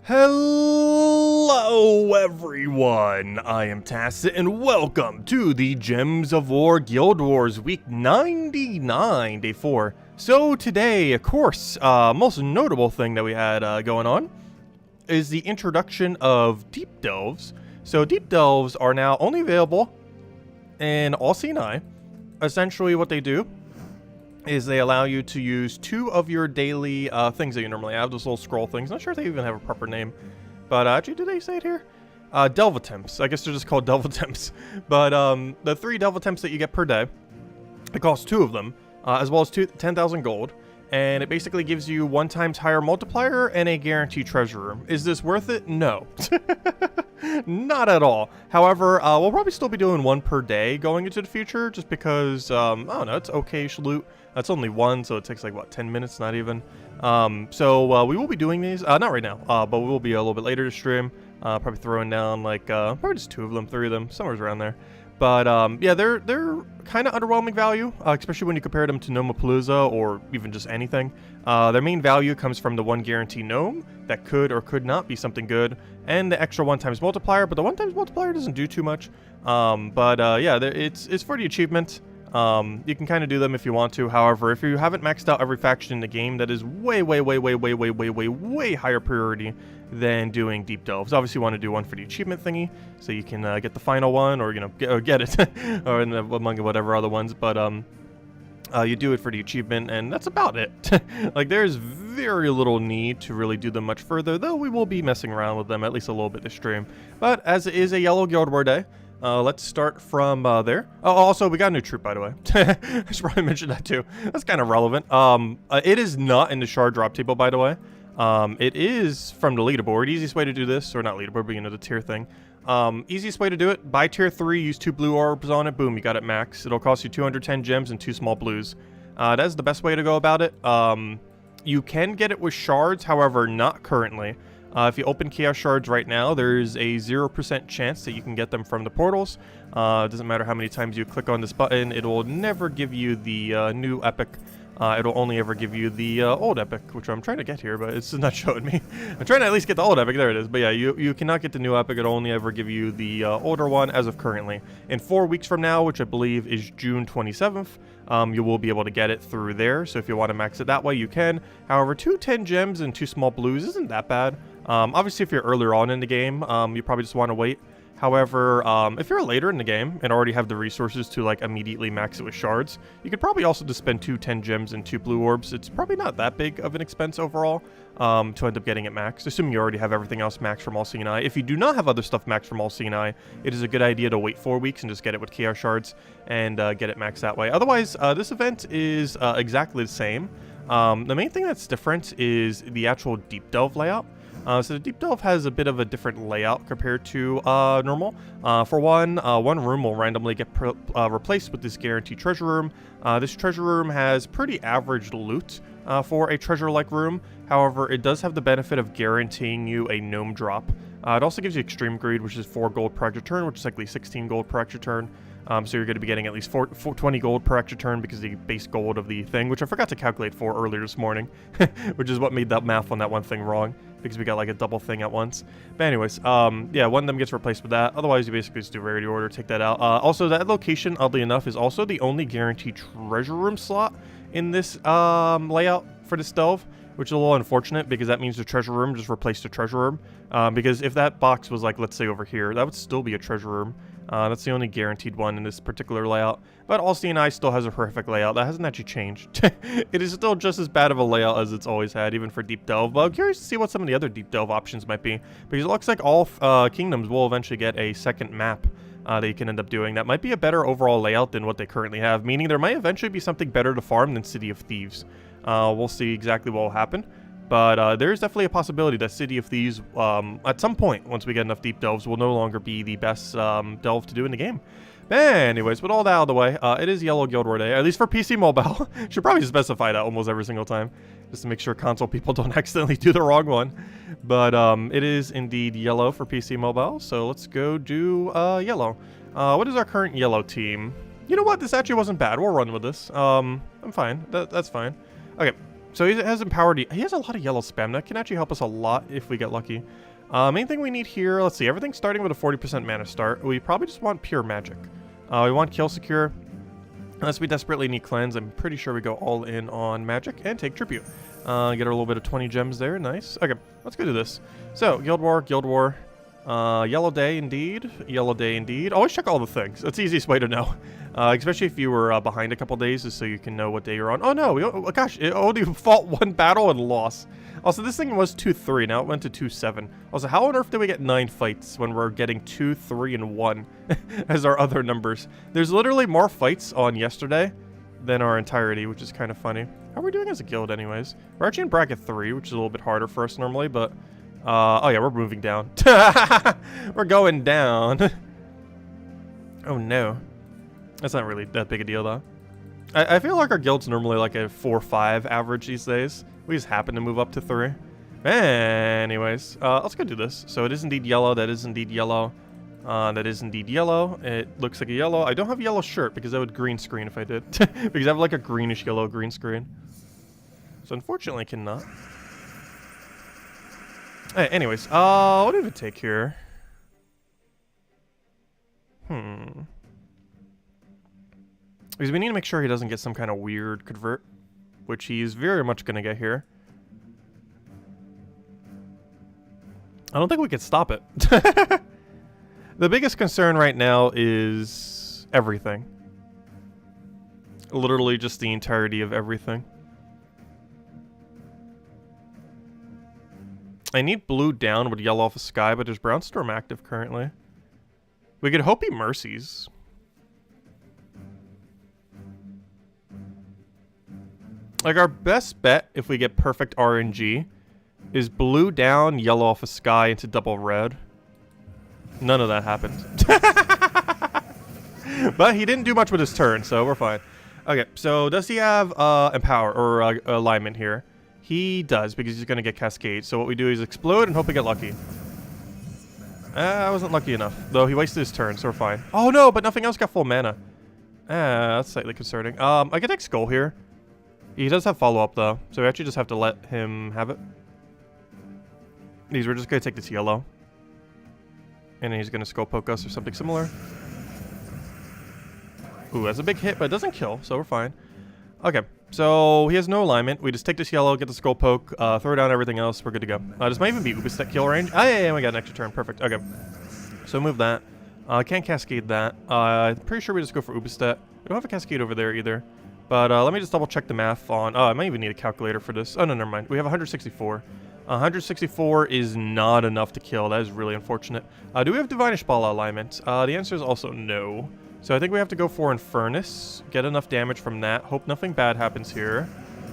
Hello everyone, I am Tacit and welcome to the Gems of War Guild Wars Week 99, Day 4. So today, of course, most notable thing that we had going on is the introduction of Deep Delves. So Deep Delves are now only available in all CNI. Essentially what they do is they allow you to use 2 of your daily things that you normally have, those little scroll things. Not sure if they even have a proper name, but actually, do they say it here? Delve attempts. I guess they're just called delve attempts. But the 3 delve attempts that you get per day, it costs 2 of them, as well as 10,000 gold, and it basically gives you 1 times higher multiplier and a guaranteed treasure room. Is this worth it? No. Not at all. However, we'll probably still be doing 1 per day going into the future, just because, I don't know, it's okay-ish loot. That's only 1, so it takes like, what, 10 minutes? Not even. So we will be doing these, not right now, but we will be a little bit later to stream. Probably throwing down like, probably just 2 of them, 3 of them, somewhere around there. But yeah, they're kind of underwhelming value, especially when you compare them to Gnomapalooza or even just anything. Their main value comes from the 1 guarantee gnome that could or could not be something good, and the extra 1 times multiplier. But the 1 times multiplier doesn't do too much. Yeah, it's for the achievement. You can kind of do them if you want to. However, if you haven't maxed out every faction in the game, that is way higher priority than doing deep delves. Obviously, you want to do 1 for the achievement thingy, so you can get the final one, or get it, or among whatever other ones. But you do it for the achievement, and that's about it. Like, there's very little need to really do them much further, though we will be messing around with them at least a little bit this stream. But as it is a yellow Guild War day, let's start from there. Oh, also, we got a new troop, by the way. I should probably mention that too. That's kind of relevant. It is not in the shard drop table, by the way. It is from the leaderboard. Easiest way to do this, or not leaderboard, but the tier thing. Easiest way to do it, buy tier 3, use 2 blue orbs on it, boom, you got it max. It'll cost you 210 gems and 2 small blues. That's the best way to go about it. You can get it with shards, however, not currently. If you open Chaos Shards right now, there's a 0% chance that you can get them from the portals. It doesn't matter how many times you click on this button, it will never give you the new epic. It'll only ever give you the old epic, which I'm trying to get here, but it's not showing me. I'm trying to at least get the old epic. There it is. But yeah, you cannot get the new epic. It'll only ever give you the older one as of currently. In 4 weeks from now, which I believe is June 27th, you will be able to get it through there. So if you want to max it that way, you can. However, 210 gems and 2 small blues isn't that bad. Obviously, if you're earlier on in the game, you probably just want to wait. However, if you're later in the game and already have the resources to like immediately max it with shards, you could probably also just spend 2 10 gems and 2 blue orbs. It's probably not that big of an expense overall to end up getting it maxed, assuming you already have everything else maxed from all CNI. If you do not have other stuff maxed from all CNI, it is a good idea to wait 4 weeks and just get it with Chaos Shards and get it maxed that way. Otherwise, this event is exactly the same. The main thing that's different is the actual Deep Delve layout. So the Deep Delve has a bit of a different layout compared to normal. For one room will randomly get replaced with this guaranteed treasure room. This treasure room has pretty average loot for a treasure-like room. However, it does have the benefit of guaranteeing you a gnome drop. It also gives you extreme greed, which is 4 gold per extra turn, which is likely 16 gold per extra turn. So you're going to be getting at least 20 gold per extra turn because of the base gold of the thing, which I forgot to calculate for earlier this morning, which is what made that math on that one thing wrong, because we got like a double thing at once. But anyways, yeah, one of them gets replaced with that. Otherwise, you basically just do rarity order, take that out. Also, that location, oddly enough, is also the only guaranteed treasure room slot in this layout for this delve, which is a little unfortunate because that means the treasure room just replaced the treasure room. Because if that box was like, let's say over here, that would still be a treasure room. That's the only guaranteed one in this particular layout. But all CNI still has a horrific layout. That hasn't actually changed. It is still just as bad of a layout as it's always had, even for Deep Delve. But I'm curious to see what some of the other Deep Delve options might be. Because it looks like all kingdoms will eventually get a second map that you can end up doing. That might be a better overall layout than what they currently have, meaning there might eventually be something better to farm than City of Thieves. We'll see exactly what will happen. But there's definitely a possibility that City of Thieves, at some point, once we get enough deep delves, will no longer be the best delve to do in the game. Anyways, with all that out of the way, it is Yellow Guild War Day, at least for PC Mobile. Should probably specify that almost every single time, just to make sure console people don't accidentally do the wrong one. But it is indeed yellow for PC Mobile, so let's go do yellow. What is our current yellow team? You know what? This actually wasn't bad. We'll run with this. I'm fine. That's fine. Okay. So he has empowered. He has a lot of yellow spam. That can actually help us a lot if we get lucky. Main thing we need here, let's see, everything's starting with a 40% mana start. We probably just want pure magic. We want kill secure. Unless we desperately need cleanse, I'm pretty sure we go all in on magic and take tribute. Get a little bit of 20 gems there, nice. Okay, let's go do this. So, Guild War. Yellow day indeed. Yellow day indeed. Always check all the things. That's the easiest way to know. Especially if you were behind a couple days, just so you can know what day you're on. Oh no, gosh, it only fought one battle and lost. Also, this thing was 2-3, now it went to 2-7. Also, how on earth did we get 9 fights when we're getting 2, 3, and 1 as our other numbers? There's literally more fights on yesterday than our entirety, which is kind of funny. How are we doing as a guild anyways? We're actually in bracket 3, which is a little bit harder for us normally, but... oh yeah, we're moving down. We're going down. Oh no. That's not really that big a deal though. I feel like our guild's normally like a 4-5 average these days. We just happen to move up to 3. Anyways, let's go do this. So it is indeed yellow. That is indeed yellow. That is indeed yellow. It looks like a yellow. I don't have a yellow shirt because I would green screen if I did. Because I have like a greenish yellow green screen. So unfortunately I cannot. Hey, anyways, what did it take here? Because we need to make sure he doesn't get some kind of weird convert, which he's very much going to get here. I don't think we could stop it. The biggest concern right now is everything. Literally just the entirety of everything. I need blue down with yellow off the sky, but there's brown storm active currently. We could hope he mercies. Like our best bet if we get perfect RNG is blue down, yellow off the sky into double red. None of that happened. But he didn't do much with his turn, so we're fine. Okay, so does he have empower or alignment here? He does, because he's going to get Cascade. So what we do is explode and hope we get lucky. I wasn't lucky enough, though he wasted his turn, so we're fine. Oh no, but nothing else got full mana. That's slightly concerning. I could take Skull here. He does have follow-up, though, so we actually just have to let him have it. We're just going to take this yellow. And then he's going to Skull Poke us or something similar. Ooh, that's a big hit, but it doesn't kill, so we're fine. Okay, so he has no alignment. We just take this yellow, get the Skull Poke, throw down everything else. We're good to go. This might even be Ubistet kill range. Oh, yeah, we got an extra turn. Perfect. Okay. So move that. Can't Cascade that. I'm pretty sure we just go for Ubistet. We don't have a Cascade over there either. But let me just double check the math on... Oh, I might even need a calculator for this. Oh, no, never mind. We have 164. 164 is not enough to kill. That is really unfortunate. Do we have Divine Ishbala alignment? The answer is also no. So I think we have to go for Infernus. Get enough damage from that. Hope nothing bad happens here.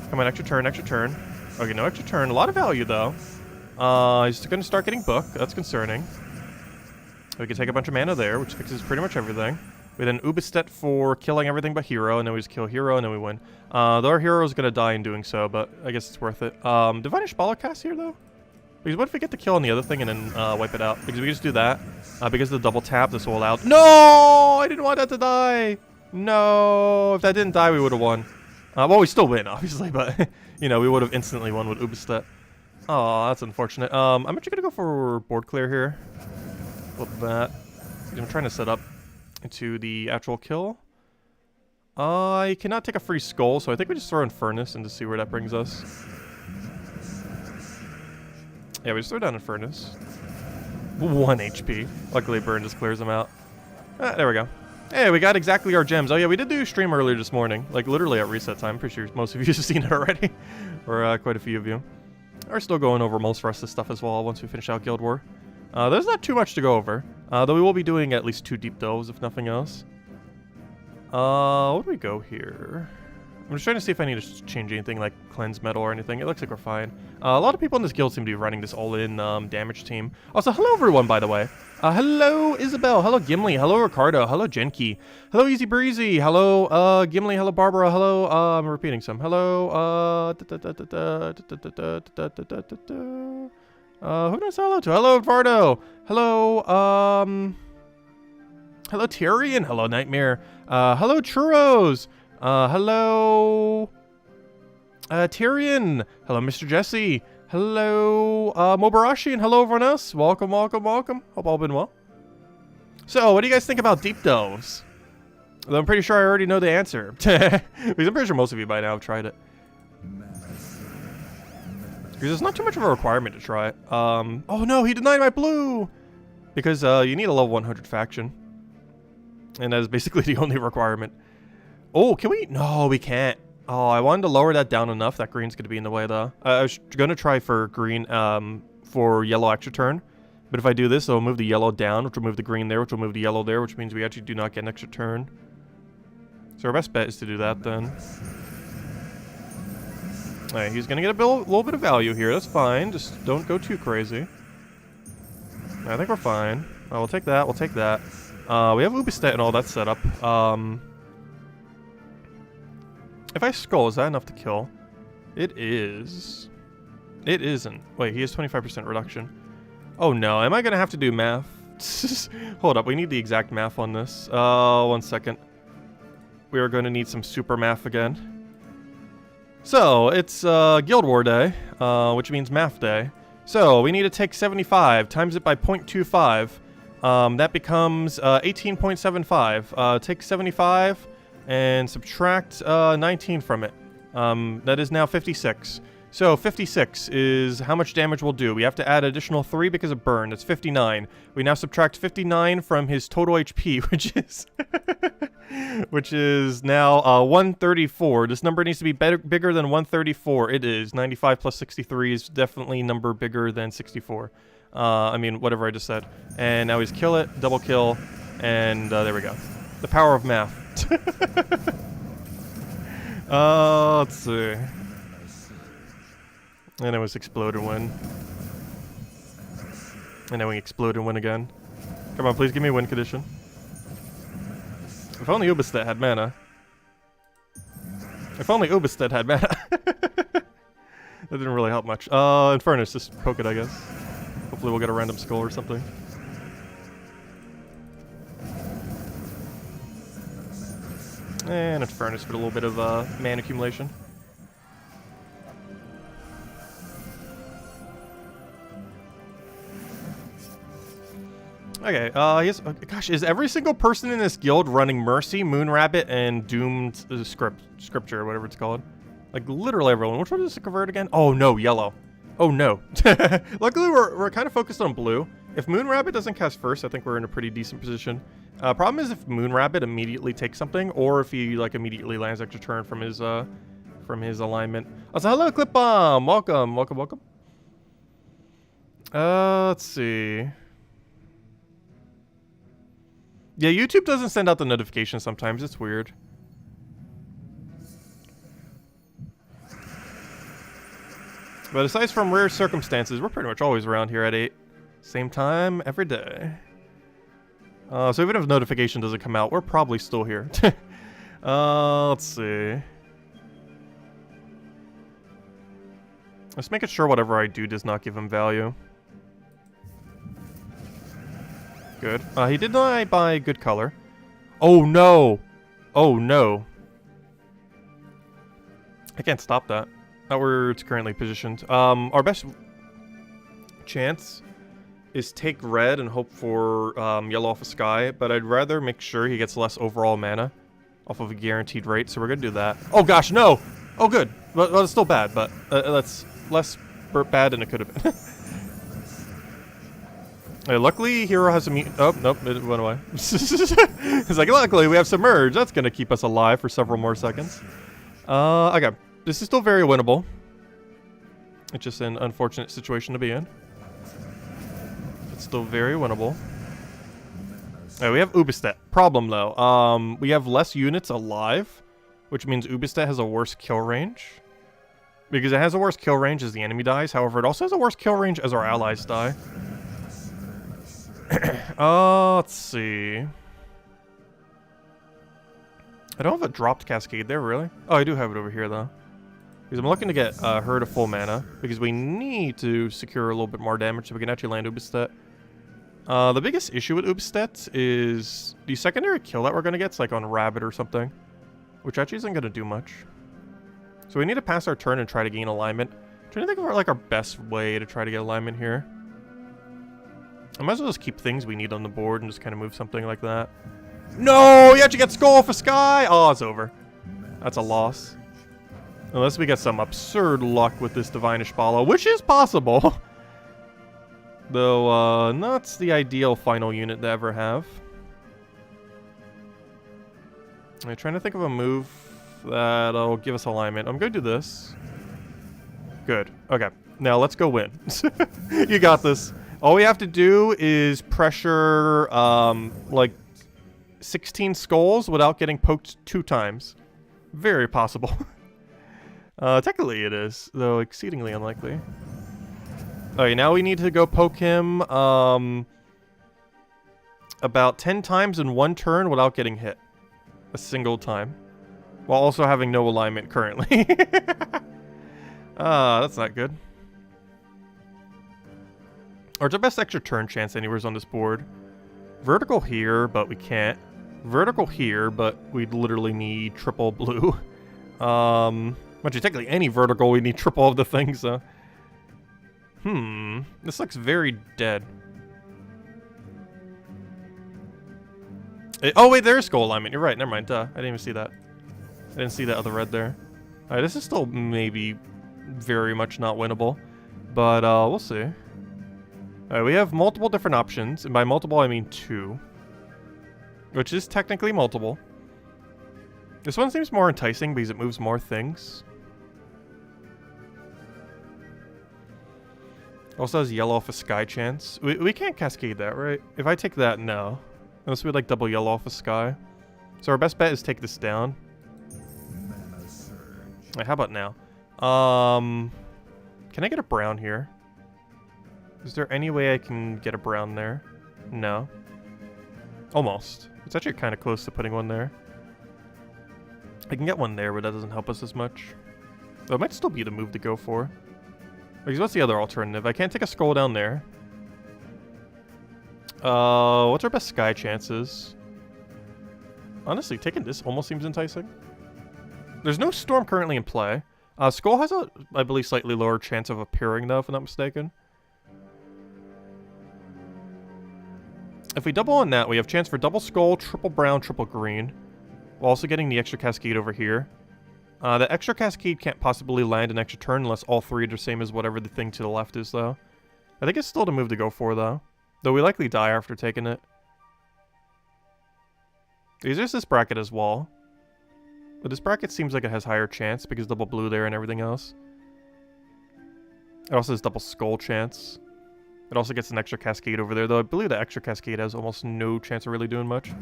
Come on, extra turn, extra turn. Okay, no extra turn. A lot of value, though. He's going to start getting Book. That's concerning. We can take a bunch of mana there, which fixes pretty much everything. We then Ubistet for killing everything but Hero, and then we just kill Hero, and then we win. Though our Hero is going to die in doing so, but I guess it's worth it. Divine Ishbala cast here, though? Because what if we get to kill on the other thing and then wipe it out? Because we just do that. Because of the double tap, this will allow... No! I didn't want that to die! No! If that didn't die, we would have won. Well, we still win, obviously, but, you know, we would have instantly won with Ubistet. Oh, that's unfortunate. I'm actually going to go for board clear here. Flip that. I'm trying to set up into the actual kill. I cannot take a free skull, so I think we just throw Infernus and to see where that brings us. Yeah, we just throw down Infernus. 1 HP. Luckily, Burn just clears them out. There we go. Hey, we got exactly our gems. Oh yeah, we did do a stream earlier this morning. Like, literally at reset time. Pretty sure most of you have seen it already. Or quite a few of you. We're still going over most of the rest of the stuff as well once we finish out Guild War. There's not too much to go over. Though we will be doing at least 2 deep delves, if nothing else. Where do we go here? I'm just trying to see if I need to change anything like cleanse metal or anything. It looks like we're fine. A lot of people in this guild seem to be running this all-in damage team. Also, hello everyone, by the way. Hello Isabel. Hello Gimli. Hello Ricardo. Hello Genki. Hello Easy Breezy. Hello Gimli. Hello Barbara. Hello. I'm repeating some. Hello. Who did I say hello to? Hello Vardo. Hello. Hello Tyrion. Hello Nightmare. Hello Churros. Hello. Tyrion. Hello, Mr. Jesse. Hello, Mobarashi, and hello, everyone else. Welcome, welcome, welcome. Hope all been well. So, what do you guys think about deep delves? Well, I'm pretty sure I already know the answer. Because I'm pretty sure most of you by now have tried it. Because it's not too much of a requirement to try it. Oh no, he denied my blue! Because you need a level 100 faction. And that is basically the only requirement. Oh, can we? No, we can't. Oh, I wanted to lower that down enough. That green's going to be in the way, though. I was going to try for green, for yellow extra turn. But if I do this, it'll move the yellow down, which will move the green there, which will move the yellow there, which means we actually do not get an extra turn. So our best bet is to do that, then. Alright, he's going to get a little bit of value here. That's fine. Just don't go too crazy. I think we're fine. We'll take that. We'll take that. We have Ubistet and all that set up. If I skull, is that enough to kill? It is. It isn't. Wait, he has 25% reduction. Oh no, am I going to have to do math? Hold up, we need the exact math on this. 1 second. We are going to need some super math again. So, it's Guild War Day, which means math day. So, we need to take 75, times it by 0.25. That becomes 18.75. Take 75 and subtract 19 from it. That is now 56. So 56 is how much damage we'll do. We have to add additional 3 because of burn. That's 59. We now subtract 59 from his total HP, which is which is now 134. This number needs to be bigger than 134. It is. 95 plus 63 is definitely a number bigger than 64. I mean, whatever I just said. And now he's kill it, double kill, and there we go. The power of math. Let's see. And it was explode and win. And then we explode and win again. Come on, please give me a win condition. If only Ubistet had mana. If only Ubistet had mana. That didn't really help much. Infernus, just poke it, I guess. Hopefully we'll get a random skull or something. And Infernus for a little bit of mana accumulation. Okay, gosh, is every single person in this guild running Mercy, Moonrabbit, and Doomed Scripture, or whatever it's called? Like, literally everyone. Which one does it convert again? Oh, no, yellow. Oh, no. Luckily, we're kind of focused on blue. If Moonrabbit doesn't cast first, I think we're in a pretty decent position. Problem is if Moonrabbit immediately takes something, or if he, like, immediately lands extra turn from his alignment. Oh, so hello, TJTimebomb! Welcome, welcome, welcome. Let's see. Yeah, YouTube doesn't send out the notifications sometimes. It's weird. But aside from rare circumstances, we're pretty much always around here at 8. Same time, every day. So even if notification doesn't come out, we're probably still here. Let's see. Let's make it sure whatever I do does not give him value. Good. He did not buy good color. Oh no! Oh no. I can't stop that. Not where it's currently positioned. Our best chance is take red and hope for yellow off of sky, but I'd rather make sure he gets less overall mana off of a guaranteed rate, so we're gonna do that. Oh gosh, no! Oh good! Well, it's still bad, but that's less bad than it could have been. Luckily, Hero has a oh, nope, it went away. It's like, luckily, we have Submerge. That's going to keep us alive for several more seconds. Okay. This is still very winnable. It's just an unfortunate situation to be in. It's still very winnable. Alright, we have Ubistet. Problem, though. We have less units alive, which means Ubistet has a worse kill range. Because it has a worse kill range as the enemy dies. However, it also has a worse kill range as our allies die. Let's see. I don't have a dropped Cascade there, really. Oh, I do have it over here, though. Because I'm looking to get her to full mana. Because we need to secure a little bit more damage so we can actually land Ubistet. The biggest issue with Ubistet is the secondary kill that we're going to get is like on Rabbit or something. Which actually isn't going to do much. So we need to pass our turn and try to gain alignment. I'm trying to think of like our best way to try to get alignment here. I might as well just keep things we need on the board and just kind of move something like that. No! You actually get Skull for Sky! Oh, it's over. That's a loss. Unless we get some absurd luck with this Divine Ishbala, which is possible. Though, not the ideal final unit to ever have. I'm trying to think of a move that'll give us alignment. I'm going to do this. Good. Okay. Now, let's go win. You got this. All we have to do is pressure, like, 16 skulls without getting poked 2 times. Very possible. Technically it is, though exceedingly unlikely. Alright, now we need to go poke him, about 10 times in 1 turn without getting hit. A single time. While also having no alignment currently. That's not good. Or it's our best extra turn chance anywhere's on this board. Vertical here, but we can't. Vertical here, but we'd literally need triple blue. Actually, technically any vertical, we need triple of the things, so. This looks very dead. Oh, wait, there is skull alignment. You're right, never mind, duh. I didn't even see that. I didn't see that other red there. Alright, this is still maybe very much not winnable. But, we'll see. Alright, we have multiple different options, and by multiple I mean 2. Which is technically multiple. This one seems more enticing because it moves more things. Also has yellow off a sky chance. We can't cascade that, right? If I take that, no. Unless we like double yellow off a sky. So our best bet is take this down. Right, how about now? Can I get a brown here? Is there any way I can get a brown there? No. Almost. It's actually kind of close to putting one there. I can get one there, but that doesn't help us as much. Though it might still be the move to go for. Because what's the other alternative? I can't take a skull down there. What's our best sky chances? Honestly, taking this almost seems enticing. There's no storm currently in play. Skull has a, I believe, slightly lower chance of appearing, though, if I'm not mistaken. If we double on that, we have chance for double skull, triple brown, triple green. While also getting the extra cascade over here. The extra cascade can't possibly land an extra turn unless all 3 are the same as whatever the thing to the left is, though. I think it's still the move to go for, though. Though we likely die after taking it. There's just this bracket as well. But this bracket seems like it has higher chance because double blue there and everything else. It also has double skull chance. It also gets an extra cascade over there, though I believe the extra cascade has almost no chance of really doing much.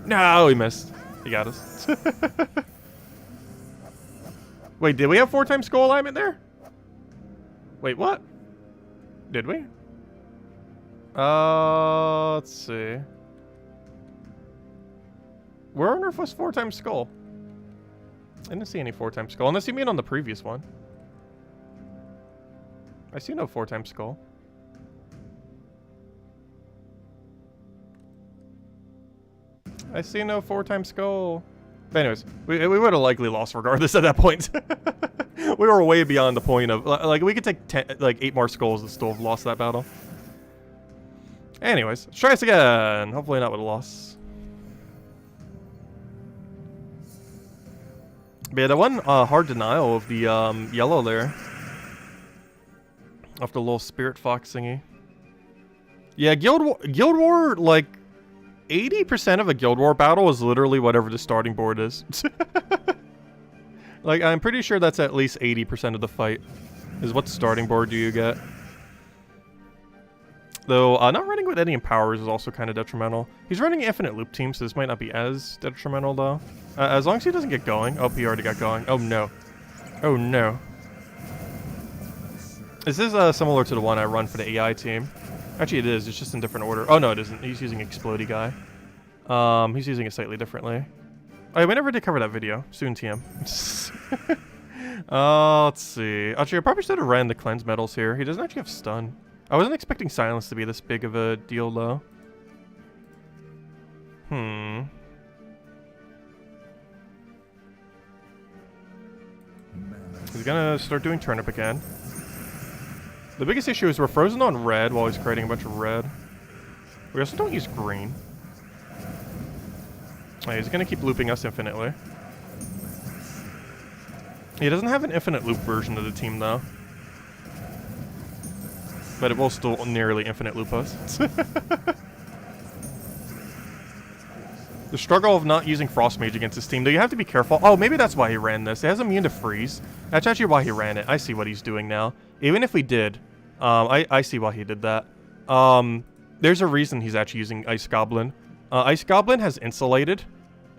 No, he missed. He got us. Wait, did we have 4 times skull alignment there? Wait, what? Did we? Let's see. Where on earth was 4 times skull? I didn't see any 4 times skull, unless you mean on the previous one. I see no 4 times skull. I see no 4 times skull. But anyways, we would have likely lost regardless at that point. We were way beyond the point of, like, we could take 8 more skulls and still have lost that battle. Anyways, let's try this again. Hopefully not with a loss. But yeah, that one hard denial of the yellow there. Off the little spirit fox thingy. Yeah, Guild War, like, 80% of a Guild War battle is literally whatever the starting board is. Like, I'm pretty sure that's at least 80% of the fight. Is what starting board do you get? Though, not running with any empowers is also kind of detrimental. He's running infinite loop team, so this might not be as detrimental, though. As long as he doesn't get going. Oh, he already got going. Oh, no. Oh, no. This is similar to the one I run for the AI team. Actually, it is. It's just in different order. Oh, no, it isn't. He's using Explodey Guy. He's using it slightly differently. Oh, we never did cover that video. Soon, TM. Let's see. Actually, I probably should have ran the cleanse medals here. He doesn't actually have stun. I wasn't expecting silence to be this big of a deal, though. gonna start doing turnip again. The biggest issue is we're frozen on red while he's creating a bunch of red. We also don't use green. He's gonna keep looping us infinitely. He doesn't have an infinite loop version of the team though. But it will still nearly infinite loop us. The struggle of not using Frost Mage against his team, though you have to be careful. Oh, maybe that's why he ran this. It has immune to freeze. That's actually why he ran it. I see what he's doing now. Even if we did, I see why he did that. There's a reason he's actually using Ice Goblin. Ice Goblin has insulated,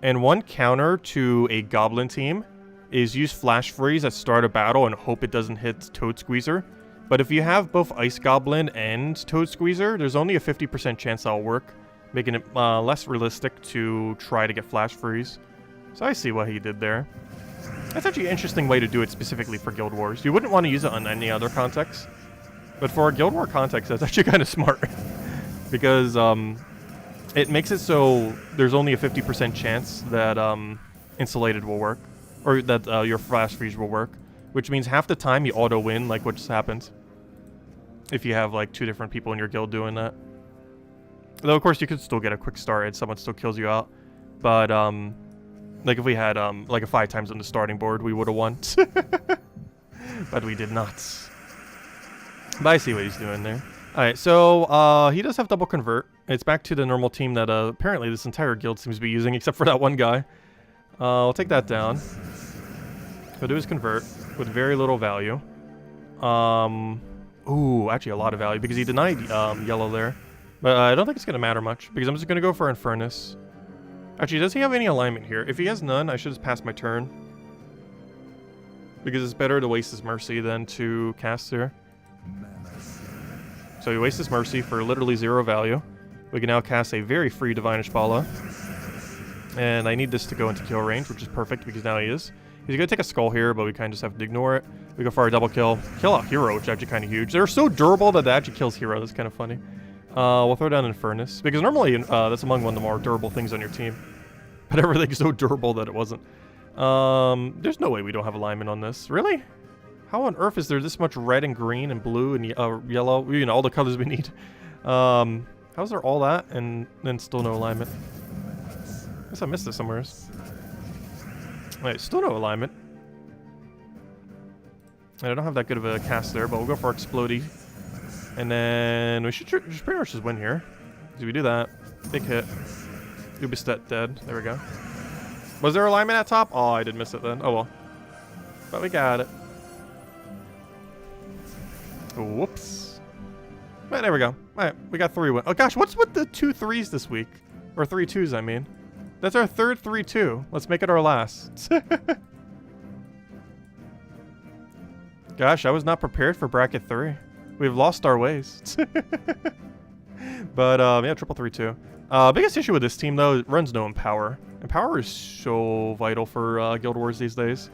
and one counter to a Goblin team is use Flash Freeze at start of battle and hope it doesn't hit Toad Squeezer. But if you have both Ice Goblin and Toad Squeezer, there's only a 50% chance that'll work, making it less realistic to try to get Flash Freeze. So I see what he did there. That's actually an interesting way to do it specifically for Guild Wars. You wouldn't want to use it on any other context. But for a Guild War context, that's actually kind of smart. Because it makes it so there's only a 50% chance that Insulated will work. Or that your Flash Freeze will work. Which means half the time you auto-win, like what just happened. If you have like 2 different people in your guild doing that. Though, of course, you could still get a quick start and someone still kills you out. But, like if we had, like a 5 times on the starting board, we would have won. But we did not. But I see what he's doing there. Alright, so, he does have double convert. It's back to the normal team that, apparently this entire guild seems to be using, except for that one guy. I'll take that down. He'll do his convert with very little value. Ooh, actually a lot of value, because he denied, yellow there. But I don't think it's going to matter much, because I'm just going to go for Infernus. Actually, does he have any alignment here? If he has none, I should just pass my turn. Because it's better to waste his Mercy than to cast there. So he wastes his Mercy for literally 0 value. We can now cast a very free Divine Ishbala. And I need this to go into kill range, which is perfect, because now he is. He's going to take a Skull here, but we kind of just have to ignore it. We go for our double kill. Kill out Hero, which is actually kind of huge. They're so durable that actually kills Hero. That's kind of funny. We'll throw down Infernus, because normally that's among one of the more durable things on your team. But everything's so durable that it wasn't. There's no way we don't have alignment on this. Really? How on earth is there this much red and green and blue and yellow? You know, all the colors we need. How's there all that and then still no alignment? I guess I missed it somewhere. Wait, still no alignment. I don't have that good of a cast there, but we'll go for Explodey. And then we should just pretty much just win here. Do we do that? Big hit. Ubistet dead. There we go. Was there alignment at top? Oh, I did miss it then. Oh well. But we got it. Whoops. But there we go. Alright, we got 3 wins. Oh gosh, what's with the 2 3s this week? Or 3 2s, I mean. That's our third 3-2. Let's make it our last. Gosh, I was not prepared for bracket 3. We've lost our ways. But, yeah, triple 3-2. Biggest issue with this team, though, it runs no Empower. Empower is so vital for Guild Wars these days.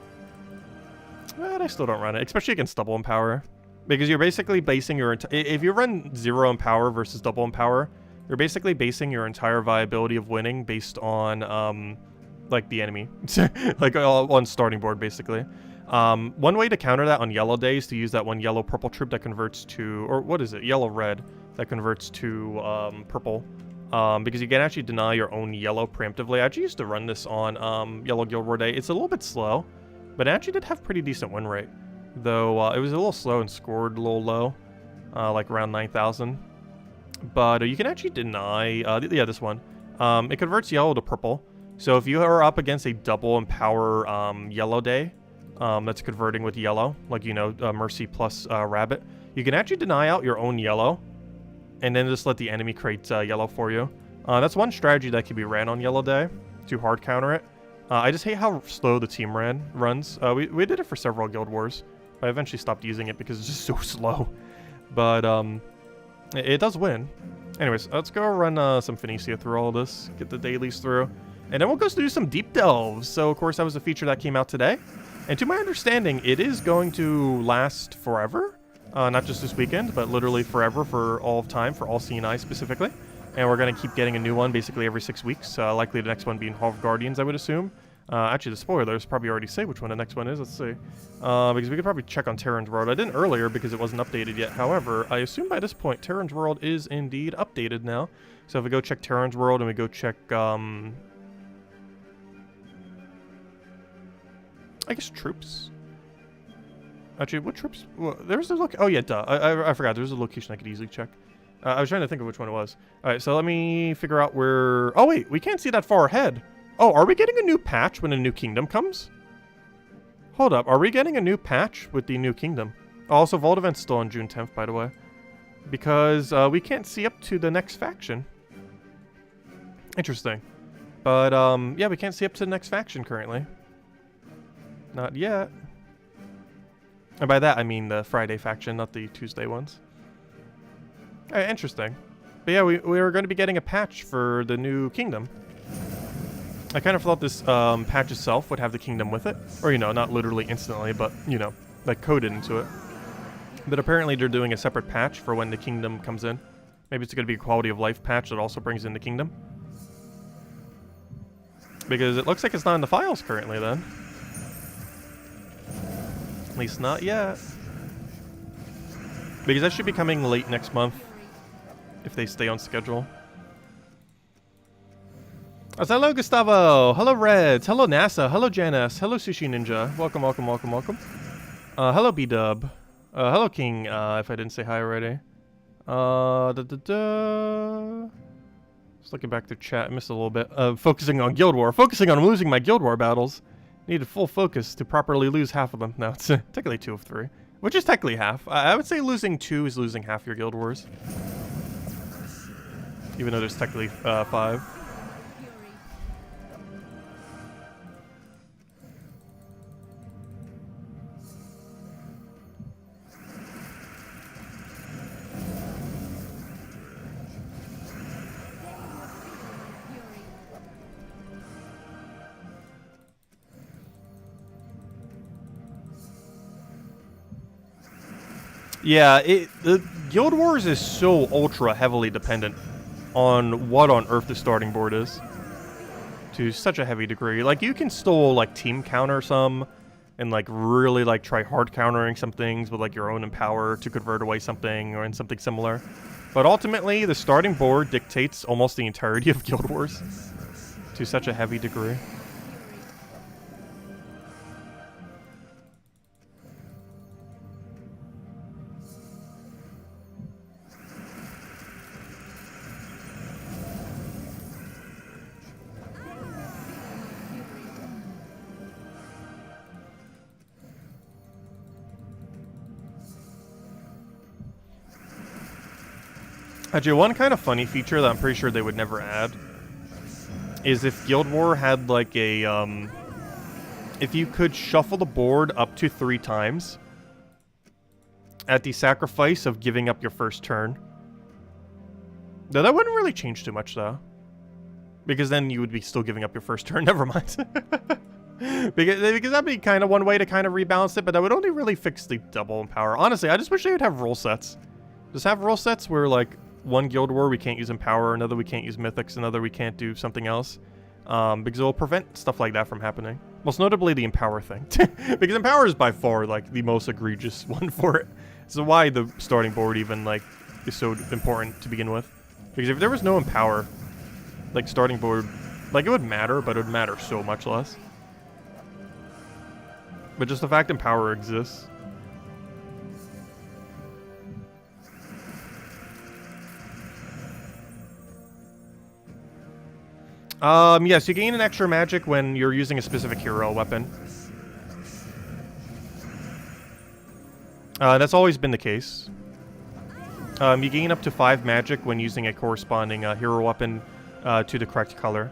But I still don't run it, especially against double Empower. Because you're basically basing your... If you run 0 Empower versus double Empower, you're basically basing your entire viability of winning based on, like, the enemy. Like, on starting board, basically. One way to counter that on yellow day is to use that one yellow-purple troop that converts to... Or what is it? Yellow-red that converts to purple. Because you can actually deny your own yellow preemptively. I actually used to run this on Yellow Guild War Day. It's a little bit slow, but it actually did have pretty decent win rate. Though it was a little slow and scored a little low, like around 9,000. But you can actually deny, yeah, this one. It converts yellow to purple. So if you are up against a double Empower yellow day, that's converting with yellow, like, you know, Mercy plus Rabbit, you can actually deny out your own yellow, and then just let the enemy create yellow for you. That's one strategy that can be ran on yellow day, to hard counter it. I just hate how slow the team runs. We did it for several Guild Wars, but I eventually stopped using it because it's just so slow. But, it does win. Anyways, let's go run some Phoenicia through all this, get the dailies through, and then we'll go do some deep delves. So, of course, that was a feature that came out today. And to my understanding, it is going to last forever. Not just this weekend, but literally forever for all of time, for all CNI specifically. And we're going to keep getting a new one basically every 6 weeks. Likely the next one being Hall of Guardians, I would assume. Actually, the spoilers probably already say which one the next one is. Let's see. Because we could probably check on Terran's World. I didn't earlier because it wasn't updated yet. However, I assume by this point, Terran's World is indeed updated now. So if we go check Terran's World and we go check, I guess troops. Actually, what troops? Well, there's a look. Oh yeah, duh. I forgot. There's a location I could easily check. I was trying to think of which one it was. All right, so let me figure out where. Oh wait, we can't see that far ahead. Oh, are we getting a new patch when a new kingdom comes? Hold up, are we getting a new patch with the new kingdom? Also, Vault event's still on June 10th, by the way, because we can't see up to the next faction. Interesting, but yeah, we can't see up to the next faction currently. Not yet. And by that, I mean the Friday faction, not the Tuesday ones. Alright, interesting. But yeah, we were going to be getting a patch for the new kingdom. I kind of thought this patch itself would have the kingdom with it. Or, you know, not literally instantly, but, you know, like coded into it. But apparently they're doing a separate patch for when the kingdom comes in. Maybe it's going to be a quality of life patch that also brings in the kingdom. Because it looks like it's not in the files currently, then. At least not yet. Because that should be coming late next month. If they stay on schedule. Oh, so hello, Gustavo. Hello, Reds. Hello, NASA. Hello, Janice. Hello, Sushi Ninja. Welcome, welcome, welcome, welcome. Hello, B-Dub. Hello, King, if I didn't say hi already. Just looking back to chat. I missed a little bit. Focusing on Guild War. Focusing on losing my Guild War battles. Needed full focus to properly lose half of them. No, it's technically 2 of 3. Which is technically half. I would say losing 2 is losing half your Guild Wars. Even though there's technically 5. Yeah, the Guild Wars is so ultra heavily dependent on what on earth the starting board is. To such a heavy degree. Like, you can still, like, team counter some, and, like, really, like, try hard countering some things with, like, your own Empower to convert away something or in something similar. But ultimately, the starting board dictates almost the entirety of Guild Wars. To such a heavy degree. Actually, one kind of funny feature that I'm pretty sure they would never add is if Guild War had like a, if you could shuffle the board up to 3 times at the sacrifice of giving up your first turn. Though that wouldn't really change too much though. Because then you would be still giving up your first turn, never mind. because that'd be kind of one way to kind of rebalance it, but that would only really fix the double Empower. Honestly, I just wish they would have rule sets. Just have rule sets where like, one Guild War we can't use Empower, another we can't use Mythics, another we can't do something else. Because it will prevent stuff like that from happening. Most notably the Empower thing. Because Empower is by far like the most egregious one for it. So why the starting board even like is so important to begin with. Because if there was no Empower, like starting board, like it would matter, but it would matter so much less. But just the fact Empower exists. Yes, you gain an extra magic when you're using a specific hero weapon. That's always been the case. You gain up to 5 magic when using a corresponding hero weapon to the correct color.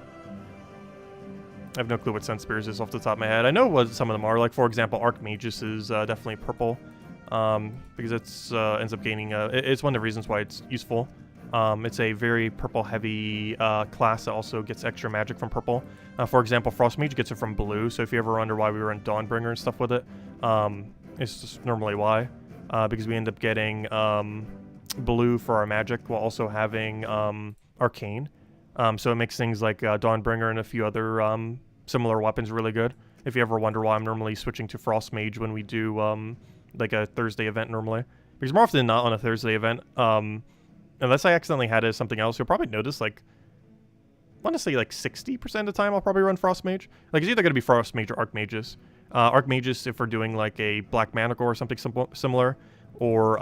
I have no clue what Sun Spears is off the top of my head. I know what some of them are. Like, for example, Archmagus is definitely purple. Because it's ends up gaining... it's one of the reasons why it's useful. It's a very purple-heavy class that also gets extra magic from purple. For example, Frost Mage gets it from blue, so if you ever wonder why we were in Dawnbringer and stuff with it, it's just normally why. Because we end up getting blue for our magic while also having Arcane. So it makes things like Dawnbringer and a few other similar weapons really good. If you ever wonder why I'm normally switching to Frost Mage when we do like a Thursday event normally. Because more often than not on a Thursday event, unless I accidentally had it as something else, you'll probably notice like, I want to say like 60% of the time I'll probably run Frost Mage. Like it's either going to be Frost Mage or Archmages. Archmages if we're doing like a Black Manacle or something similar, or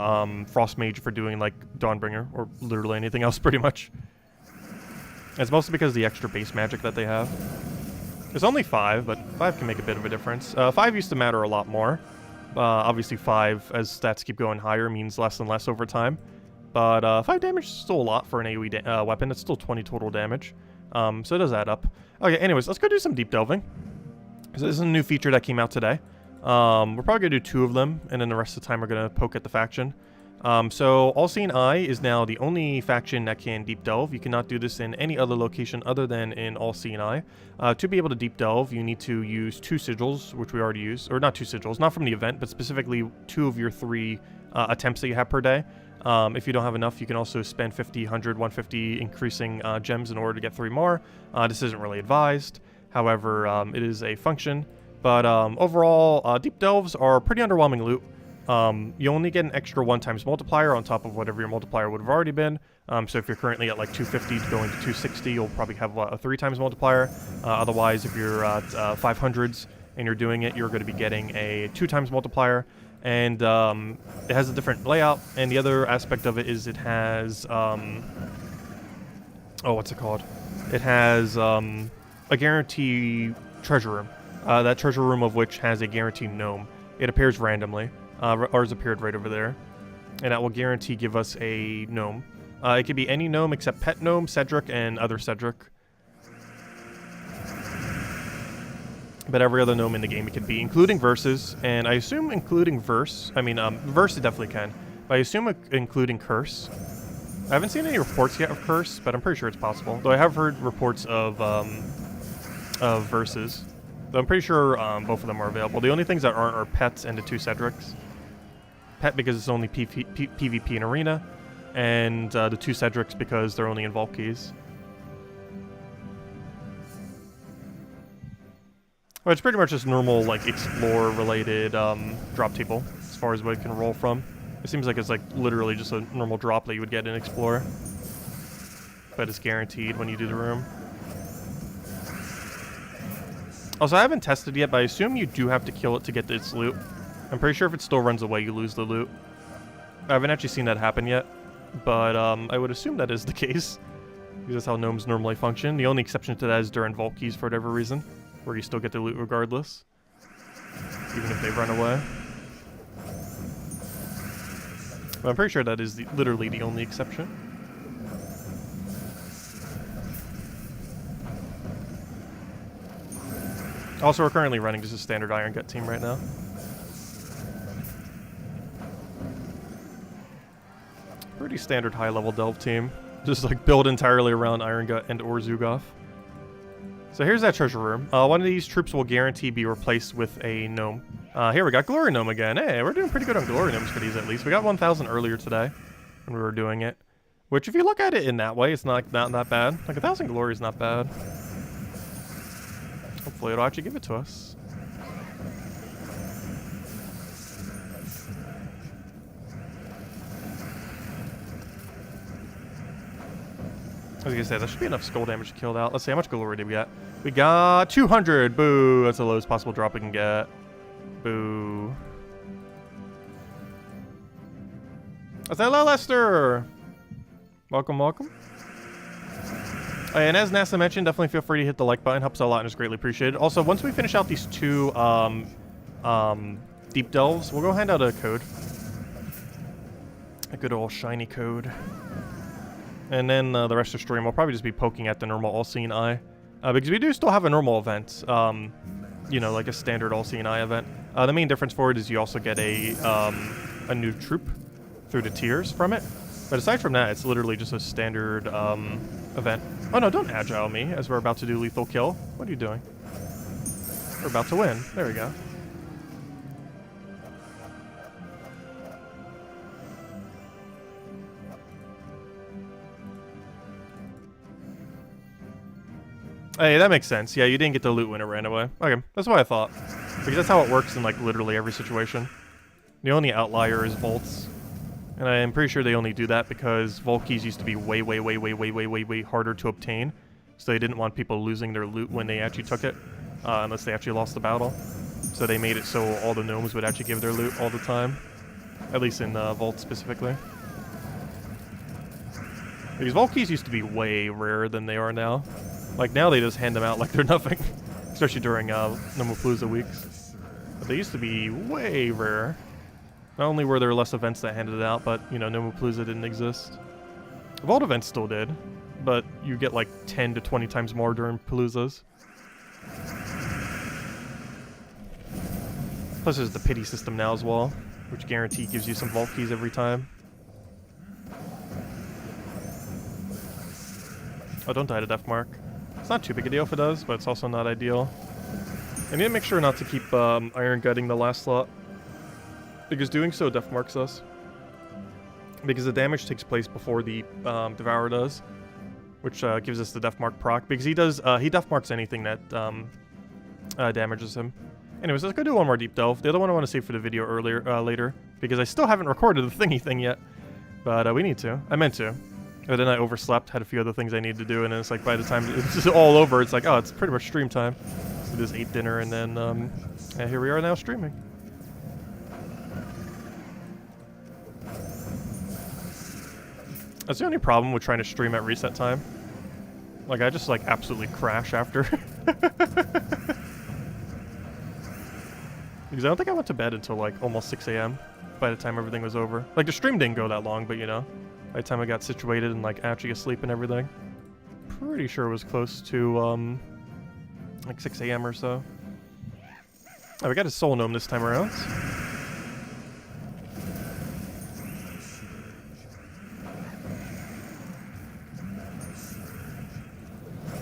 Frost Mage if we're doing like Dawnbringer, or literally anything else pretty much. It's mostly because of the extra base magic that they have. It's only 5, but 5 can make a bit of a difference. 5 used to matter a lot more. Obviously 5, as stats keep going higher, means less and less over time. But 5 damage is still a lot for an AoE weapon. It's still 20 total damage. So it does add up. Okay, anyways, let's go do some deep delving. So this is a new feature that came out today. We're probably going to do 2 of them, and then the rest of the time we're going to poke at the faction. So All-Seeing Eye is now the only faction that can deep delve. You cannot do this in any other location other than in All-Seeing Eye. To be able to deep delve, you need to use 2 sigils, which we already used. Or not 2 sigils, not from the event, but specifically 2 of your 3 attempts that you have per day. If you don't have enough, you can also spend 50, 100, 150 increasing gems in order to get 3 more. This isn't really advised. However, it is a function. But overall, deep delves are pretty underwhelming loot. You only get an extra 1 times multiplier on top of whatever your multiplier would have already been. So if you're currently at like 250 to going to 260, you'll probably have a 3 times multiplier. Otherwise, if you're at 500s and you're doing it, you're going to be getting a 2 times multiplier. And it has a different layout. And the other aspect of it is it has, what's it called? It has a guarantee treasure room. That treasure room of which has a guaranteed gnome. It appears randomly. Ours appeared right over there. And that will guarantee give us a gnome. It could be any gnome except Pet Gnome, Cedric, and other Cedric. But every other gnome in the game it could be, including Verses. And I assume including Verse. I mean, Verse it definitely can. But I assume including Curse. I haven't seen any reports yet of Curse, but I'm pretty sure it's possible. Though I have heard reports of Verses. So I'm pretty sure both of them are available. The only things that aren't are Pets and the 2 Cedrics. Pet because it's only PvP and Arena, and the 2 Cedrics because they're only in Vault Keys. Well, it's pretty much just normal, like, Explore-related drop table, as far as what it can roll from. It seems like it's, like, literally just a normal drop that you would get in Explore. But it's guaranteed when you do the room. Also, I haven't tested yet, but I assume you do have to kill it to get its loot. I'm pretty sure if it still runs away, you lose the loot. I haven't actually seen that happen yet, but I would assume that is the case. Because that's how gnomes normally function. The only exception to that is during Vault Keys for whatever reason, where you still get the loot regardless, even if they run away. But I'm pretty sure that is literally the only exception. Also, we're currently running just a standard Iron Gut team right now. Pretty standard high-level delve team. Just like build entirely around Iron Gut and or Zugoff. So here's that treasure room. One of these troops will guarantee be replaced with a gnome. Here we got Glory Gnome again. Hey, we're doing pretty good on Glory Gnomes for these at least. We got 1,000 earlier today when we were doing it. Which if you look at it in that way, it's not that bad. Like 1,000 Glory is not bad. Hopefully it'll actually give it to us. I was gonna say, that should be enough skull damage to kill it out. Let's see, how much glory did we get? We got 200! Boo! That's the lowest possible drop we can get. Boo. Let's say hello, Lester! Welcome, welcome. Oh, and as NASA mentioned, definitely feel free to hit the like button. Helps out a lot and is greatly appreciated. Also, once we finish out these 2 deep delves, we'll go hand out a code. A good old shiny code. And then the rest of the stream will probably just be poking at the normal All-Seeing Eye. Because we do still have a normal event. You know, like a standard All-Seeing Eye event. The main difference for it is you also get a new troop through the tiers from it. But aside from that, it's literally just a standard event. Oh no, don't agile me as we're about to do lethal kill. What are you doing? We're about to win. There we go. Hey, that makes sense. Yeah, you didn't get the loot when it ran away. Okay, that's what I thought. Because that's how it works in, like, literally every situation. The only outlier is vaults. And I'm pretty sure they only do that because vault keys used to be way harder to obtain. So they didn't want people losing their loot when they actually took it. Unless they actually lost the battle. So they made it so all the gnomes would actually give their loot all the time. At least in vault specifically. Because vault keys used to be way rarer than they are now. Like, now they just hand them out like they're nothing. Especially during Nomopalooza weeks. But they used to be way rare. Not only were there less events that handed it out, but, you know, Nomopalooza didn't exist. Vault events still did. But you get like 10 to 20 times more during Paloozas. Plus there's the pity system now as well, which guaranteed gives you some vault keys every time. Oh, don't die to Death Mark. It's not too big a deal if it does, but it's also not ideal. I need to make sure not to keep Iron Gutting the last slot, because doing so Death Marks us. Because the damage takes place before the Devourer does, which gives us the Death Mark proc, because he does, he Death Marks anything that damages him. Anyways, let's go do one more deep delve. The other one I want to save for the video later, because I still haven't recorded the thingy thing yet. But we need to. I meant to. But then I overslept, had a few other things I needed to do, and then it's like by the time it's just all over, it's like, oh, it's pretty much stream time. So just ate dinner, and then yeah, here we are now streaming. That's the only problem with trying to stream at reset time. Like, I just like absolutely crash after. Because I don't think I went to bed until like almost 6 AM by the time everything was over. Like, the stream didn't go that long, but you know, by the time I got situated and like actually asleep and everything, pretty sure it was close to like 6 AM or so. Oh, we got a soul gnome this time around.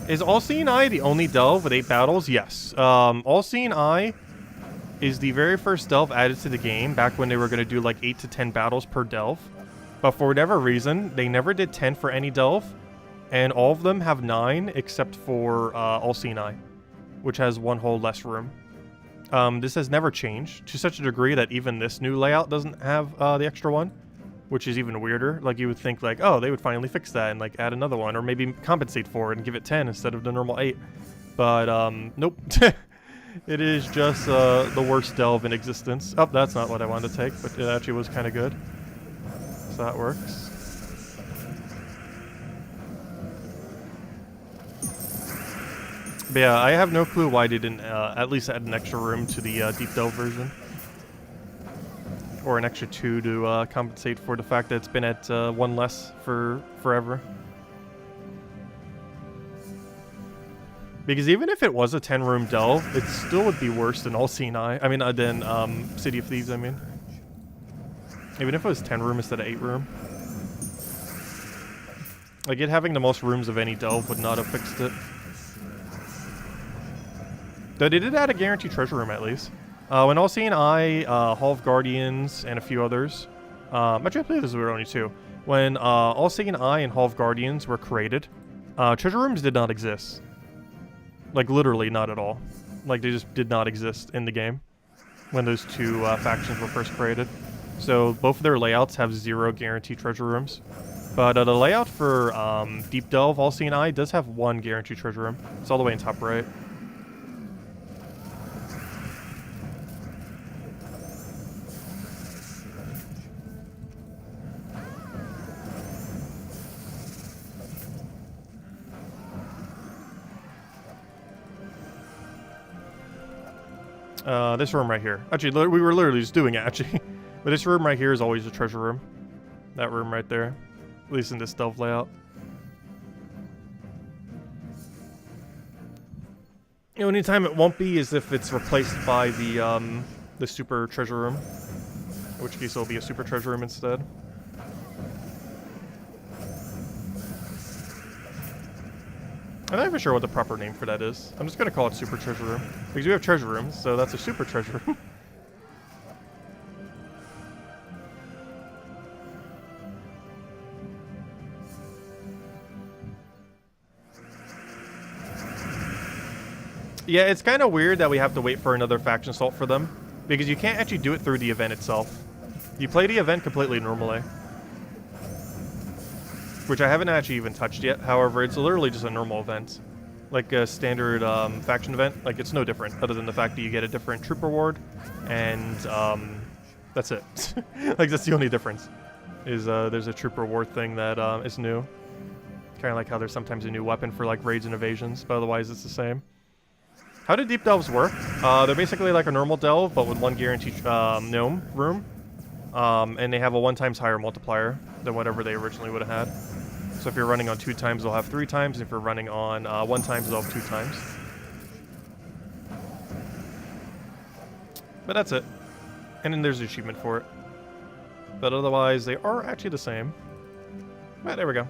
Is All-Seeing Eye the only delve with 8 battles? Yes. All-Seeing Eye is the very first delve added to the game back when they were going to do like 8 to 10 battles per delve. But for whatever reason, they never did 10 for any delve. And all of them have 9 except for All-Seeing Eye, which has 1 whole less room. This has never changed to such a degree that even this new layout doesn't have the extra one, which is even weirder. Like, you would think like, oh, they would finally fix that and like add another one, or maybe compensate for it and give it 10 instead of the normal 8. But nope. It is just the worst delve in existence. Oh, that's not what I wanted to take, but it actually was kind of good. So that works. But yeah, I have no clue why they didn't at least add an extra room to the deep delve version. Or an extra 2 to compensate for the fact that it's been at 1 less for forever. Because even if it was a 10-room delve, it still would be worse than All-Seeing Eye. I mean, than City of Thieves, I mean. Even if it was 10-room instead of 8-room. Like, it having the most rooms of any delve would not have fixed it. Though they did add a guaranteed treasure room, at least. When All-Seeing Eye, Hall of Guardians, and a few others... actually, I believe those were only 2. When All-Seeing Eye and Hall of Guardians were created, treasure rooms did not exist. Like, literally not at all. Like, they just did not exist in the game when those 2 factions were first created. So, both of their layouts have 0 guaranteed treasure rooms. But the layout for Deep Delve, All-Seeing Eye, does have 1 guaranteed treasure room. It's all the way in top right. This room right here. Actually, we were literally just doing it, actually. But this room right here is always a treasure room. That room right there. At least in this delve layout. The only time it won't be is if it's replaced by the super treasure room. In which case it'll be a super treasure room instead. I'm not even sure what the proper name for that is. I'm just gonna call it super treasure room. Because we have treasure rooms, so that's a super treasure room. Yeah, it's kind of weird that we have to wait for another faction assault for them, because you can't actually do it through the event itself. You play the event completely normally, which I haven't actually even touched yet. However, it's literally just a normal event, like a standard faction event. Like, it's no different, other than the fact that you get a different troop reward, and that's it. Like, that's the only difference, is there's a troop reward thing that is new. Kind of like how there's sometimes a new weapon for like raids and evasions, but otherwise it's the same. How do deep delves work? They're basically like a normal delve, but with one guaranteed gnome room. And they have a 1 times higher multiplier than whatever they originally would have had. So if you're running on 2 times, they'll have 3 times. If you're running on 1 times, they'll have 2 times. But that's it. And then there's an achievement for it. But otherwise, they are actually the same. Right, there we go.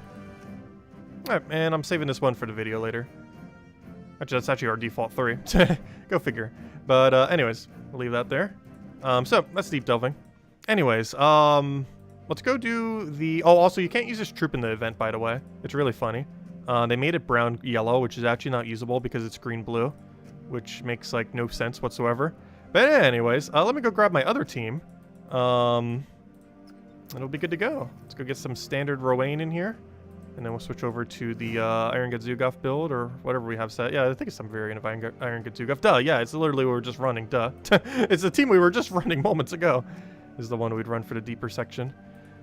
Alright, and I'm saving this one for the video later. Actually, that's actually our default 3. Go figure. But anyways, we'll leave that there. So, that's deep delving. Anyways, let's go do the... Oh, also, you can't use this troop in the event, by the way. It's really funny. They made it brown-yellow, which is actually not usable because it's green-blue, which makes, like, no sense whatsoever. But anyways, let me go grab my other team. And it'll be good to go. Let's go get some standard Rowan in here. And then we'll switch over to the Iron Gadzoogoth build, or whatever we have set. Yeah, I think it's some variant of Iron Gadzoogoth. Duh, yeah, it's literally what we were just running. Duh. It's the team we were just running moments ago. Is the one we'd run for the deeper section.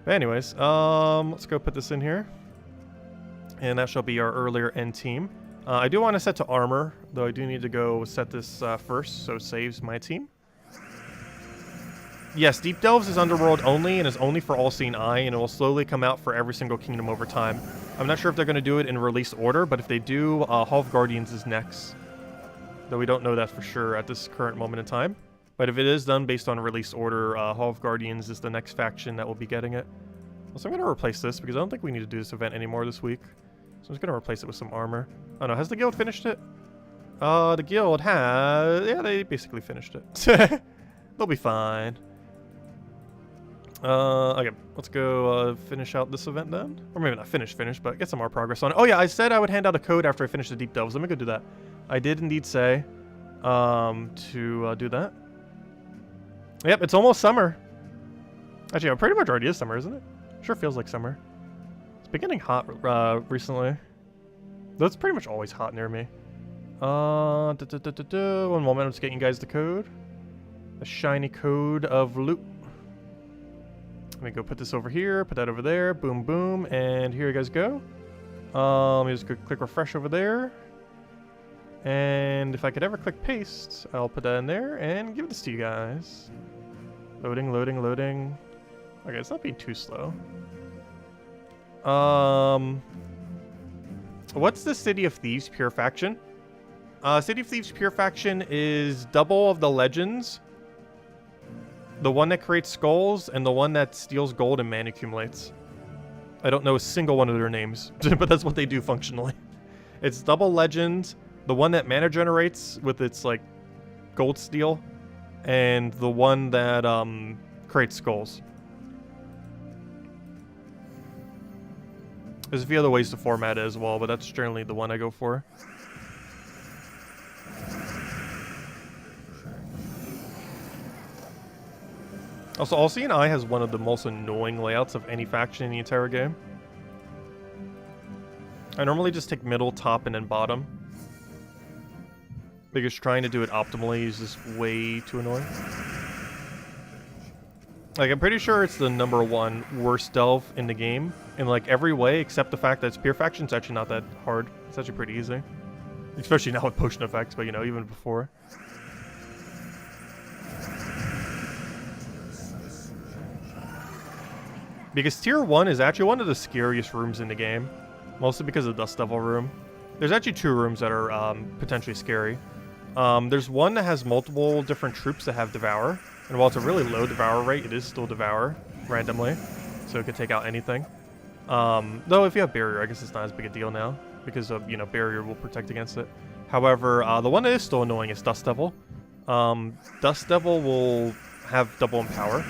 But anyways, let's go put this in here. And that shall be our earlier end team. I do want to set to armor, though I do need to go set this first, so it saves my team. Yes, Deep Delves is Underworld only, and is only for All-Seeing Eye, and it will slowly come out for every single kingdom over time. I'm not sure if they're going to do it in release order, but if they do, Hall of Guardians is next. Though we don't know that for sure at this current moment in time. But if it is done based on release order, Hall of Guardians is the next faction that will be getting it. So I'm going to replace this, because I don't think we need to do this event anymore this week. So I'm just going to replace it with some armor. Oh no, has the guild finished it? The guild has... Yeah, they basically finished it. They'll be fine. Okay, let's go finish out this event then. Or maybe not finish, but get some more progress on it. Oh yeah, I said I would hand out a code after I finish the Deep Delves. Let me go do that. I did indeed say to do that. Yep, it's almost summer. Actually, it pretty much already is summer, isn't it? Sure feels like summer. It's been getting hot recently. Though it's pretty much always hot near me. One moment, I'm just getting you guys the code. The shiny code of loot. Let me go put this over here, put that over there, boom, boom, and here you guys go. Let me just go click refresh over there. And if I could ever click paste, I'll put that in there and give this to you guys. Loading, loading, loading. Okay, it's not being too slow. What's the City of Thieves Pure Faction? City of Thieves Pure Faction is double of the Legends. The one that creates skulls, and the one that steals gold and mana accumulates. I don't know a single one of their names, but that's what they do functionally. It's double Legend, the one that mana generates with its, like, gold steal, and the one that, creates skulls. There's a few other ways to format it as well, but that's generally the one I go for. Also, All-Seeing Eye has one of the most annoying layouts of any faction in the entire game. I normally just take middle, top, and then bottom. Because trying to do it optimally is just way too annoying. Like, I'm pretty sure it's the #1 worst delve in the game. In, like, every way, except the fact that it's pure faction. It's actually not that hard. It's actually pretty easy. Especially now with potion effects, but, you know, even before. Because Tier 1 is actually one of the scariest rooms in the game. Mostly because of the Dust Devil room. There's actually 2 rooms that are potentially scary. There's one that has multiple different troops that have Devour. And while it's a really low Devour rate, it is still Devour randomly. So it could take out anything. Though if you have Barrier, I guess it's not as big a deal now. Because of, you know, Barrier will protect against it. However, the one that is still annoying is Dust Devil. Dust Devil will have double Empower.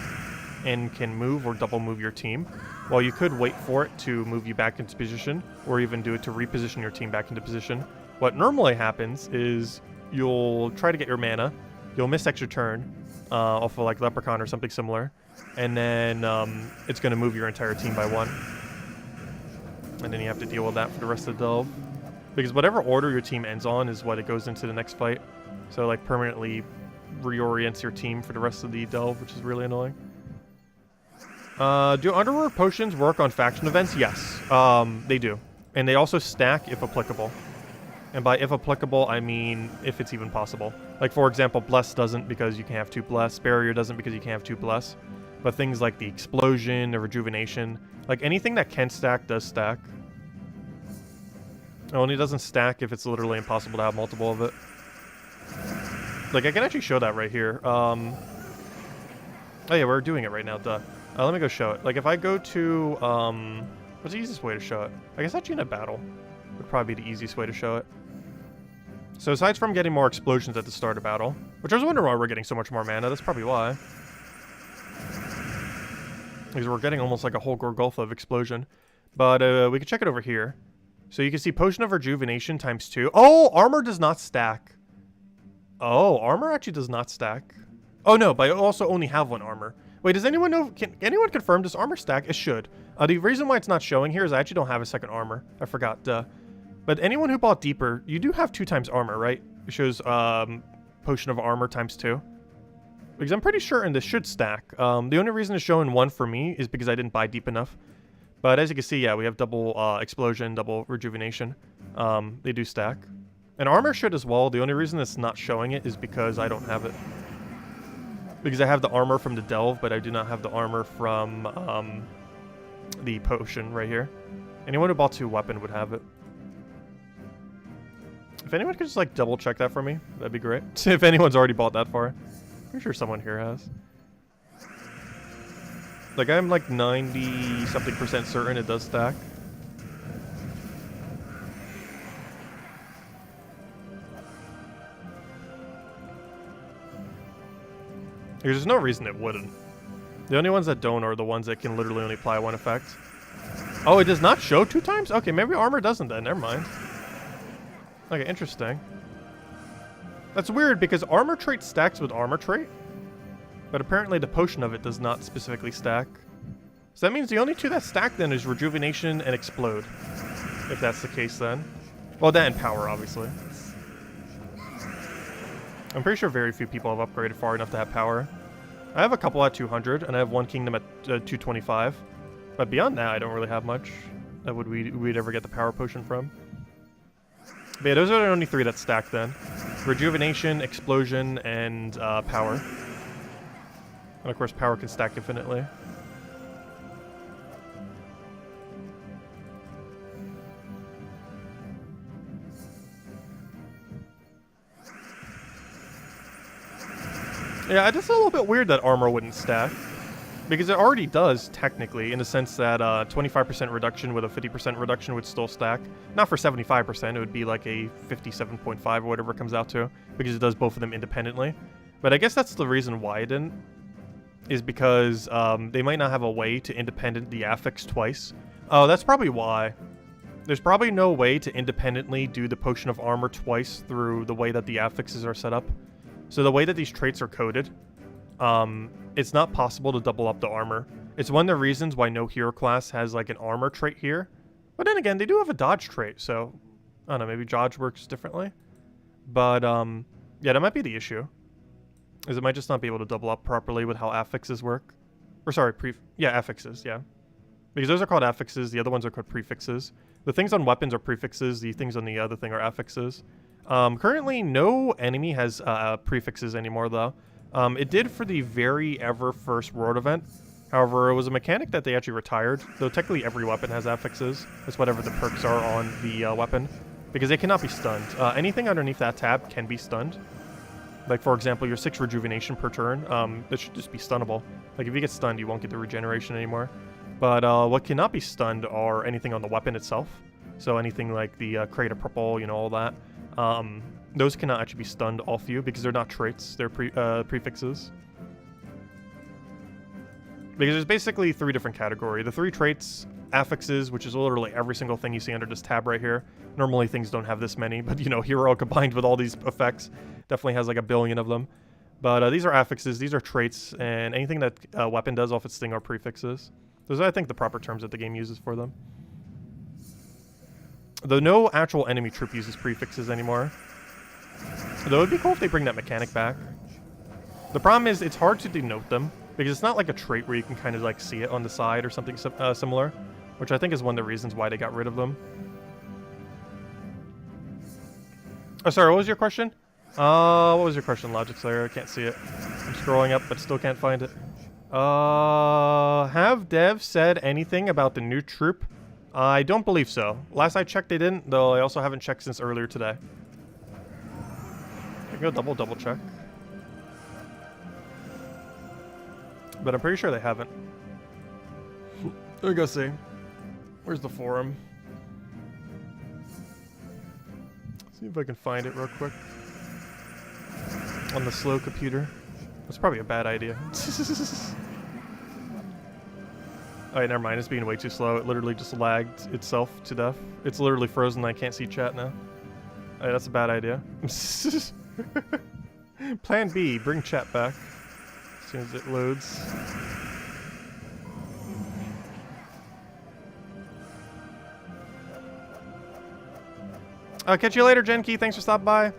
And can move or double move your team. While you could wait for it to move you back into position, or even do it to reposition your team back into position. What normally happens is you'll try to get your mana. You'll miss extra turn off of like Leprechaun or something similar. And then it's going to move your entire team by 1. And then you have to deal with that for the rest of the delve. Because whatever order your team ends on is what it goes into the next fight. So like permanently reorients your team for the rest of the delve, which is really annoying. Do underworld potions work on faction events? Yes, they do. And they also stack if applicable. And by if applicable, I mean if it's even possible. Like, for example, Bless doesn't because you can have 2 Bless. Barrier doesn't because you can have 2 Bless. But things like the Explosion, the Rejuvenation, like anything that can stack does stack. It only doesn't stack if it's literally impossible to have multiple of it. Like, I can actually show that right here. Oh yeah, we're doing it right now, duh. Let me go show it. Like, if I go to, what's the easiest way to show it? I guess actually in a battle would probably be the easiest way to show it. So aside from getting more explosions at the start of battle, which I was wondering why we're getting so much more mana, that's probably why. Because we're getting almost like a whole Gorgulfa of explosion. But we can check it over here. So you can see Potion of Rejuvenation ×2. Oh, armor does not stack. Oh, armor actually does not stack. Oh no, but I also only have 1 armor. Wait, does anyone know, can anyone confirm does armor stack? It should. The reason why it's not showing here is I actually don't have a second armor. I forgot, duh. But anyone who bought Deeper, you do have 2 times armor, right? It shows Potion of Armor ×2. Because I'm pretty certain this should stack. The only reason it's showing 1 for me is because I didn't buy deep enough. But as you can see, yeah, we have double Explosion, double Rejuvenation. They do stack. And armor should as well. The only reason it's not showing it is because I don't have it. Because I have the armor from the delve, but I do not have the armor from the potion right here. Anyone who bought 2 weapon would have it. If anyone could just like double check that for me, that'd be great. If anyone's already bought that far. Pretty sure someone here has. Like I'm like 90-something% certain it does stack. There's no reason it wouldn't. The only ones that don't are the ones that can literally only apply 1 effect. Oh, it does not show 2 times? Okay, maybe armor doesn't then. Never mind. Okay, interesting. That's weird because armor trait stacks with armor trait. But apparently the potion of it does not specifically stack. So that means the only 2 that stack then is Rejuvenation and Explode. If that's the case then. Well, that and Power, obviously. I'm pretty sure very few people have upgraded far enough to have Power. I have a couple at 200, and I have 1 Kingdom at 225. But beyond that, I don't really have much that we'd ever get the Power Potion from. But yeah, those are the only 3 that stack then. Rejuvenation, Explosion, and Power. And of course, Power can stack infinitely. Yeah, it's a little bit weird that armor wouldn't stack. Because it already does, technically, in the sense that 25% reduction with a 50% reduction would still stack. Not for 75%, it would be like a 57.5 or whatever it comes out to, because it does both of them independently. But I guess that's the reason why it didn't, is because they might not have a way to independent the affix twice. Oh, that's probably why. There's probably no way to independently do the Potion of Armor twice through the way that the affixes are set up. So the way that these traits are coded, it's not possible to double up the armor. It's one of the reasons why no hero class has like an armor trait here. But then again, they do have a dodge trait, so I don't know, maybe dodge works differently. But yeah, that might be the issue. Is it might just not be able to double up properly with how affixes work. Or sorry, affixes, yeah. Because those are called affixes, the other ones are called prefixes. The things on weapons are prefixes, the things on the other thing are affixes. Currently, no enemy has prefixes anymore, though. It did for the very ever first world event. However, it was a mechanic that they actually retired, though technically every weapon has affixes. That's whatever the perks are on the weapon, because they cannot be stunned. Anything underneath that tab can be stunned. Like, for example, your 6 rejuvenation per turn, that should just be stunnable. Like, if you get stunned, you won't get the regeneration anymore. But what cannot be stunned are anything on the weapon itself. So anything like the Crate of Purple, you know, all that. Those cannot actually be stunned off you because they're not traits, they're prefixes. Because there's basically 3 different categories. The 3 traits, affixes, which is literally every single thing you see under this tab right here. Normally things don't have this many, but you know, hero combined with all these effects definitely has like a billion of them. But these are affixes, these are traits, and anything that weapon does off its thing are prefixes. Those are, I think, the proper terms that the game uses for them. Though no actual enemy troop uses prefixes anymore. Though it'd be cool if they bring that mechanic back. The problem is it's hard to denote them, because it's not like a trait where you can kind of like see it on the side or something similar, which I think is one of the reasons why they got rid of them. Oh, sorry, what was your question? What was your question, Logic Slayer? I can't see it. I'm scrolling up, but still can't find it. Have devs said anything about the new troop? I don't believe so. Last I checked, they didn't, though I also haven't checked since earlier today. I can go double check. But I'm pretty sure they haven't. Let me go see. Where's the forum? See if I can find it real quick. On the slow computer. That's probably a bad idea. Alright, never mind. It's being way too slow. It literally just lagged itself to death. It's literally frozen. I can't see chat now. Alright, that's a bad idea. Plan B. Bring chat back. As soon as it loads. I'll catch you later, Genki. Thanks for stopping by.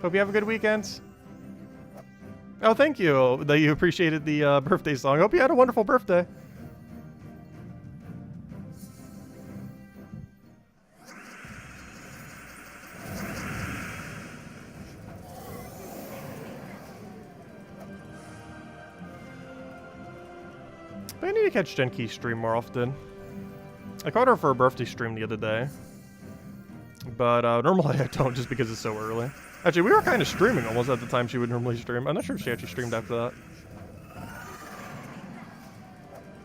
Hope you have a good weekend. Oh, thank you that you appreciated the birthday song. Hope you had a wonderful birthday. But I need to catch Genki's stream more often. I caught her for a birthday stream the other day. But normally I don't, just because it's so early. Actually, we were kind of streaming almost at the time she would normally stream. I'm not sure if she actually streamed after that.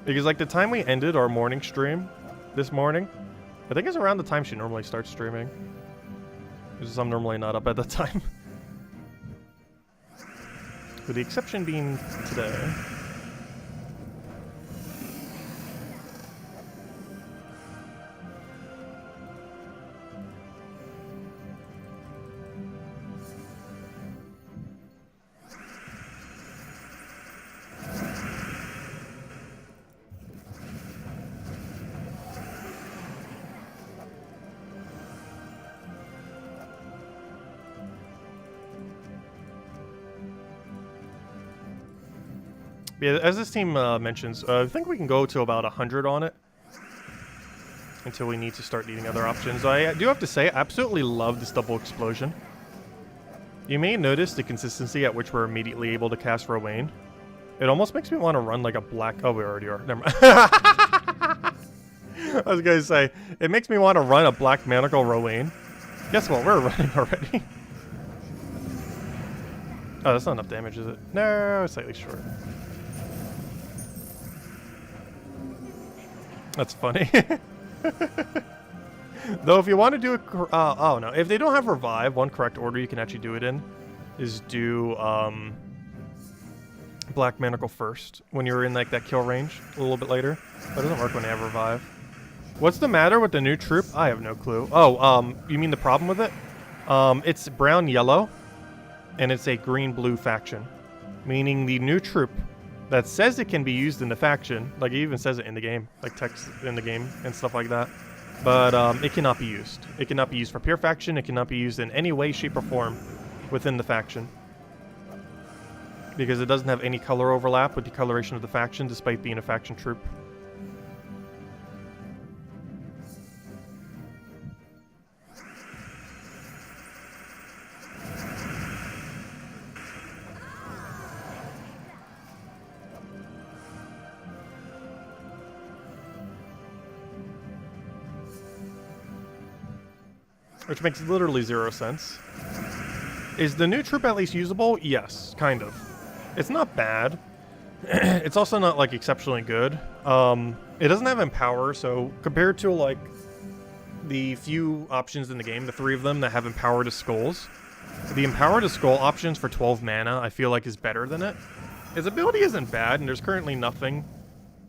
Because like the time we ended our morning stream this morning, I think it's around the time she normally starts streaming. Because I'm normally not up at that time. With the exception being today. Yeah, as this team mentions, I think we can go to about 100 on it until we need to start needing other options. I do have to say, I absolutely love this double explosion. You may notice the consistency at which we're immediately able to cast Rowain. It almost makes me want to run like a black... Oh, we already are. Never mind. I was going to say, it makes me want to run a Black Manacle Rowain. Guess what? We're running already. Oh, that's not enough damage, is it? No, slightly short. That's funny. Though if you want to do a... oh, no. If they don't have Revive, one correct order you can actually do it in is do Black Manacle first when you're in like that kill range a little bit later. But it doesn't work when they have Revive. What's the matter with the new troop? I have no clue. Oh, you mean the problem with it? It's brown-yellow, and it's a green-blue faction. Meaning the new troop that says it can be used in the faction, like it even says it in the game, like text in the game and stuff like that, but it cannot be used. It cannot be used for pure faction, it cannot be used in any way, shape, or form within the faction. Because it doesn't have any color overlap with the coloration of the faction, despite being a faction troop. Which makes literally 0 sense. Is the new troop at least usable? Yes, kind of. It's not bad. It's also not, like, exceptionally good. It doesn't have Empower, so compared to, like, the few options in the game, the 3 of them that have Empower to Skulls, the Empower to Skull options for 12 mana, I feel like is better than it. His ability isn't bad, and there's currently nothing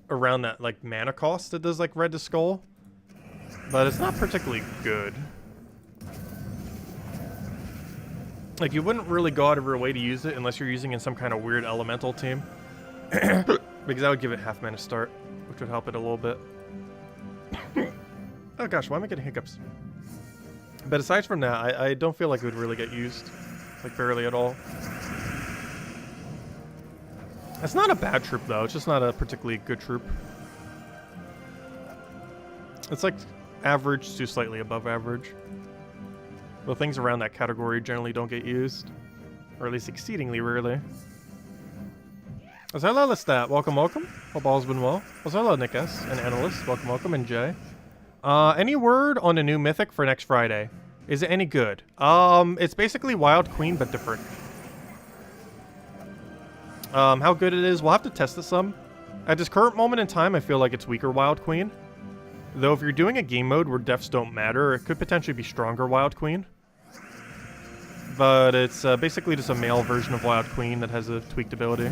around that, like, mana cost that does, like, red to skull. But it's not particularly good. Like, you wouldn't really go out of your way to use it unless you're using in some kind of weird elemental team. Because that would give it half mana start, which would help it a little bit. Oh gosh, why am I getting hiccups? But aside from that, I don't feel like it would really get used. Like, barely at all. It's not a bad troop, though. It's just not a particularly good troop. It's like average to slightly above average. Well, things around that category generally don't get used. Or at least exceedingly rarely. Hello, Lestat. Welcome, welcome. Hope all's been well. Hello, Nick S. and Analyst. Welcome, welcome. And Jay. Any word on a new mythic for next Friday? Is it any good? It's basically Wild Queen, but different. How good it is, we'll have to test it some. At this current moment in time, I feel like it's weaker Wild Queen. Though if you're doing a game mode where deaths don't matter, it could potentially be stronger Wild Queen. But it's basically just a male version of Wild Queen that has a tweaked ability.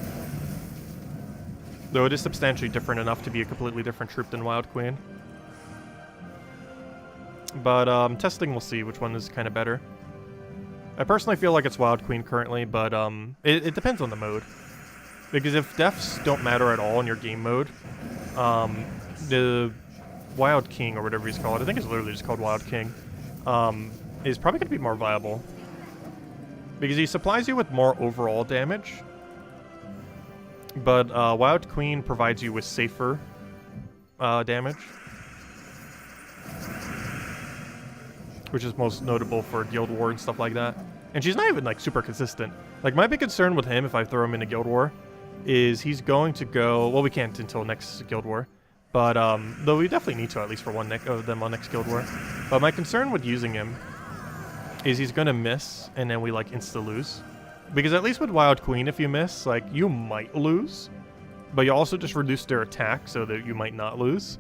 Though it is substantially different enough to be a completely different troop than Wild Queen. But testing, we'll see which one is kind of better. I personally feel like it's Wild Queen currently, but it depends on the mode. Because if deaths don't matter at all in your game mode, the Wild King, or whatever he's called, I think it's literally just called Wild King, is probably going to be more viable. Because he supplies you with more overall damage, but Wild Queen provides you with safer damage. Which is most notable for Guild War and stuff like that. And she's not even, like, super consistent. Like, my big concern with him, if I throw him into Guild War, is he's going to go... Well, we can't until next Guild War. But, though we definitely need to, at least for one of them on next Guild War. But my concern with using him is he's going to miss, and then we, like, insta-lose. Because at least with Wild Queen, if you miss, like, you might lose. But you also just reduce their attack so that you might not lose.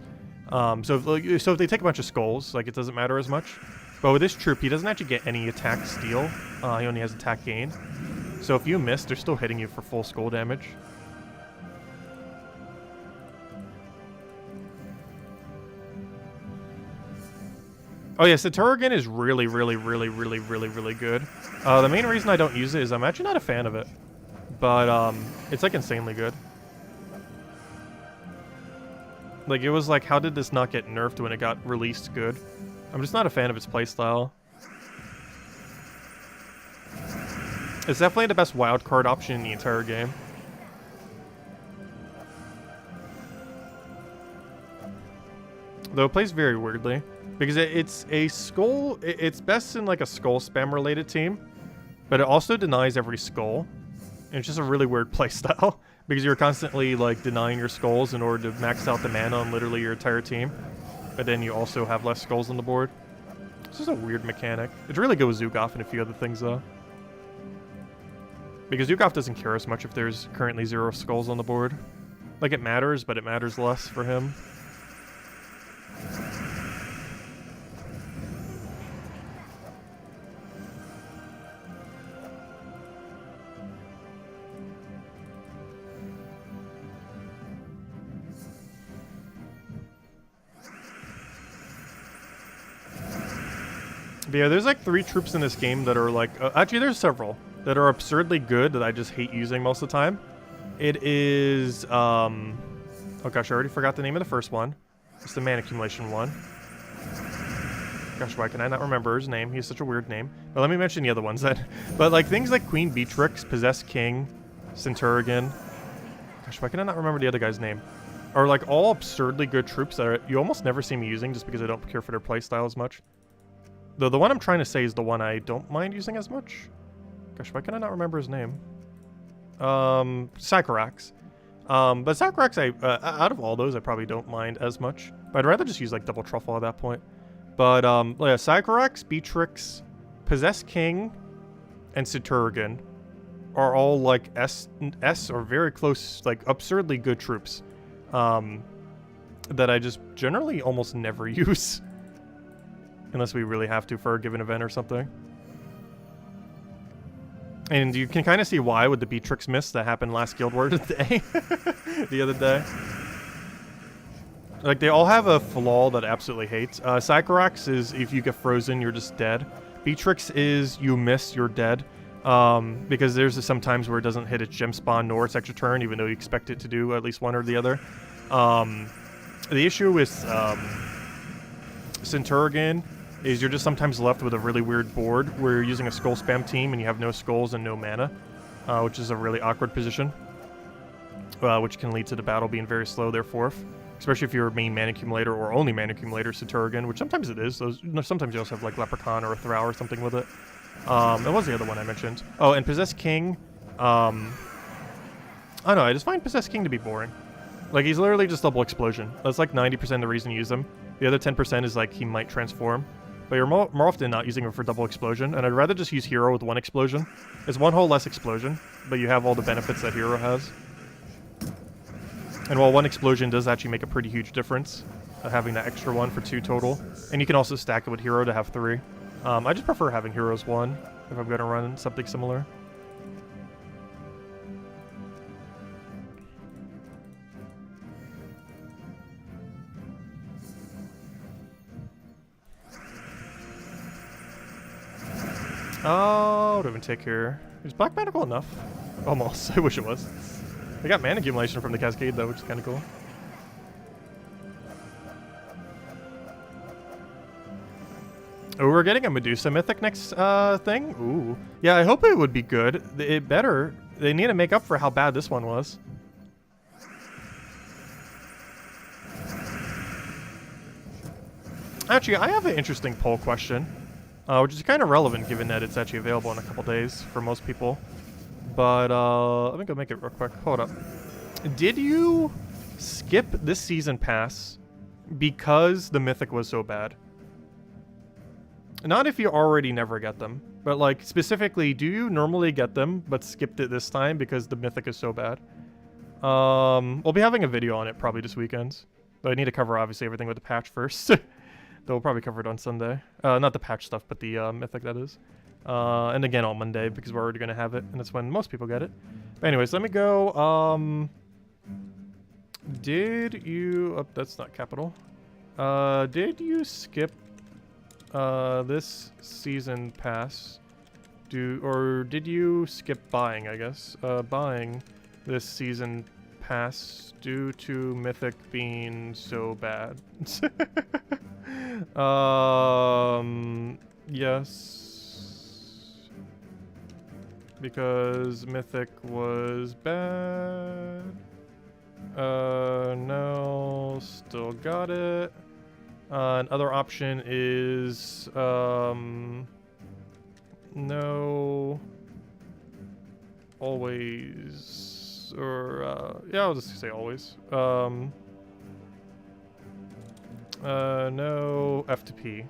So if they take a bunch of skulls, like, it doesn't matter as much. But with this troop, he doesn't actually get any attack steal. He only has attack gain. So if you miss, they're still hitting you for full skull damage. Oh yeah, Saturgan is really, really, really, really, really, really good. The main reason I don't use it is I'm actually not a fan of it. But it's like insanely good. Like, it was like, how did this not get nerfed when it got released good? I'm just not a fan of its playstyle. It's definitely the best wildcard option in the entire game. Though it plays very weirdly. Because it's a skull... It's best in like a skull spam related team. But it also denies every skull. And it's just a really weird playstyle. Because you're constantly like denying your skulls in order to max out the mana on literally your entire team. But then you also have less skulls on the board. It's just a weird mechanic. It's really good with Zugov and a few other things, though. Because Zugov doesn't care as much if there's currently 0 skulls on the board. Like, it matters, but it matters less for him. But yeah, there's like 3 troops in this game that are like... actually, there's several that are absurdly good that I just hate using most of the time. It is... oh gosh, I already forgot the name of the first one. It's the mana accumulation one. Gosh, why can I not remember his name? He has such a weird name. But let me mention the other ones then. But like things like Queen Beatrix, Possessed King, Centurion. Gosh, why can I not remember the other guy's name? Are like all absurdly good troops that you almost never see me using just because I don't care for their playstyle as much. Though the one I'm trying to say is the one I don't mind using as much. Gosh, why can I not remember his name? Sycorax. But Sycorax, out of all those, I probably don't mind as much. But I'd rather just use like Double Truffle at that point. But yeah, Sycorax, Beatrix, Possessed King, and Saturgan are all like S or very close, like absurdly good troops. That I just generally almost never use. Unless we really have to for a given event or something. And you can kind of see why with the Beatrix miss that happened last Guild War day. The other day. Like, they all have a flaw that absolutely hates. Sycorax is if you get frozen, you're just dead. Beatrix is you miss, you're dead. Because there's some times where it doesn't hit its gem spawn nor its extra turn, even though you expect it to do at least one or the other. The issue with Centurion is you're just sometimes left with a really weird board where you're using a skull spam team and you have no skulls and no mana, which is a really awkward position, which can lead to the battle being very slow, therefore. Especially if you're a main mana accumulator or only mana accumulator, Centurion, which sometimes it is. Sometimes you also have like Leprechaun or a Throw or something with it. That was the other one I mentioned. Oh, and Possessed King. I don't know, I just find Possessed King to be boring. Like, he's literally just double explosion. That's like 90% of the reason you use him. The other 10% is like he might transform. But you're more often not using him for double explosion, and I'd rather just use Hero with one explosion. It's one whole less explosion, but you have all the benefits that Hero has. And while one explosion does actually make a pretty huge difference, having that extra one for 2 total. And you can also stack it with Hero to have 3. I just prefer having Heroes 1 if I'm going to run something similar. Oh, what do we take here? Is Black Manicle enough? Almost. I wish it was. I got mana accumulation from the Cascade, though, which is kind of cool. Oh, we're getting a Medusa Mythic next thing? Ooh. Yeah, I hope it would be good. It better. They need to make up for how bad this one was. Actually, I have an interesting poll question, which is kind of relevant given that it's actually available in a couple days for most people. But let me go make it real quick. Hold up. Did you skip this season pass because the Mythic was so bad? Not if you already never get them, but like specifically, do you normally get them but skipped it this time because the Mythic is so bad? We'll be having a video on it probably this weekend. But I need to cover obviously everything with the patch first. Though we'll probably cover it on Sunday. Not the patch stuff, but the Mythic, that is. And again on Monday because we're already going to have it, and that's when most people get it. But anyways, let me go. Did you... Oh, that's not capital. Did you skip this season pass? Or did you skip buying, I guess? Buying this season pass due to Mythic being so bad? Yes. Because Mythic was bad. No, still got it. Another option is, no, always, or, yeah, I'll just say always. No, F to P.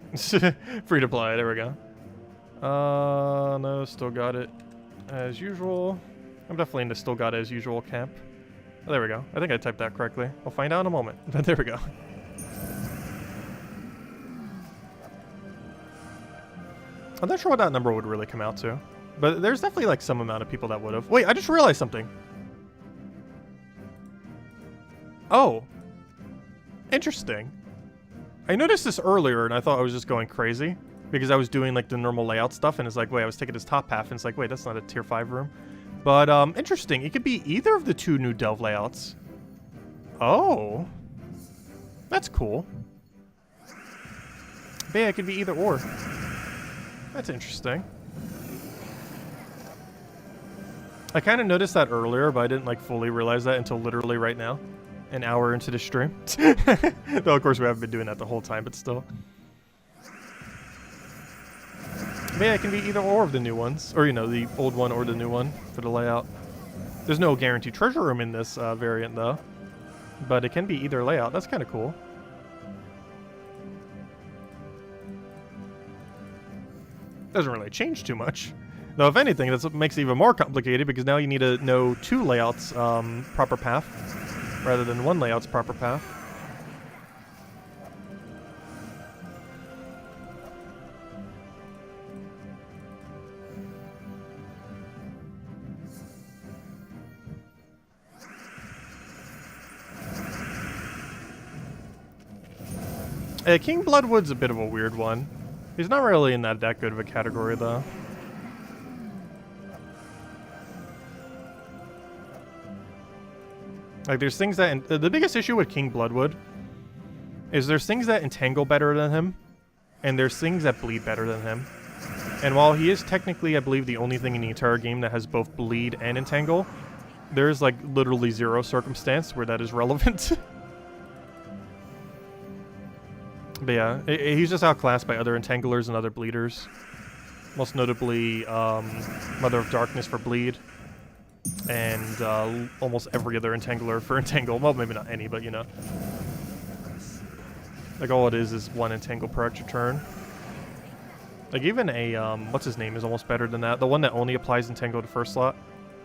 Free to play, there we go. No, still got it as usual. I'm definitely in the still got it as usual camp. Oh, there we go. I think I typed that correctly. I'll find out in a moment. There we go. I'm not sure what that number would really come out to, but there's definitely like some amount of people that would have. Wait, I just realized something. Oh, interesting. I noticed this earlier and I thought I was just going crazy because I was doing like the normal layout stuff and it's like, wait, I was taking this top half and it's like, wait, that's not a tier 5 room. But interesting. It could be either of the 2 new Delve layouts. Oh, that's cool. But yeah, it could be either or. That's interesting. I kind of noticed that earlier, but I didn't like fully realize that until literally right now. An hour into the stream. Though of course we haven't been doing that the whole time, but still. But yeah, it can be either or of the new ones. Or, you know, the old one or the new one for the layout. There's no guaranteed treasure room in this variant, though. But it can be either layout. That's kind of cool. Doesn't really change too much. Though, if anything, that makes it even more complicated because now you need to know 2 layouts' proper path rather than 1 layout's proper path. King Bloodwood's a bit of a weird one. He's not really in that good of a category, though. Like, there's things that... the biggest issue with King Bloodwood is there's things that entangle better than him, and there's things that bleed better than him. And while he is technically, I believe, the only thing in the entire game that has both bleed and entangle, there's, like, literally zero circumstance where that is relevant. But yeah, he's just outclassed by other entanglers and other bleeders. Most notably, Mother of Darkness for bleed. And almost every other entangler for entangle. Well, maybe not any, but you know. Like, all it is one entangle per extra turn. Like, even a, what's his name is almost better than that. The one that only applies entangle to first slot.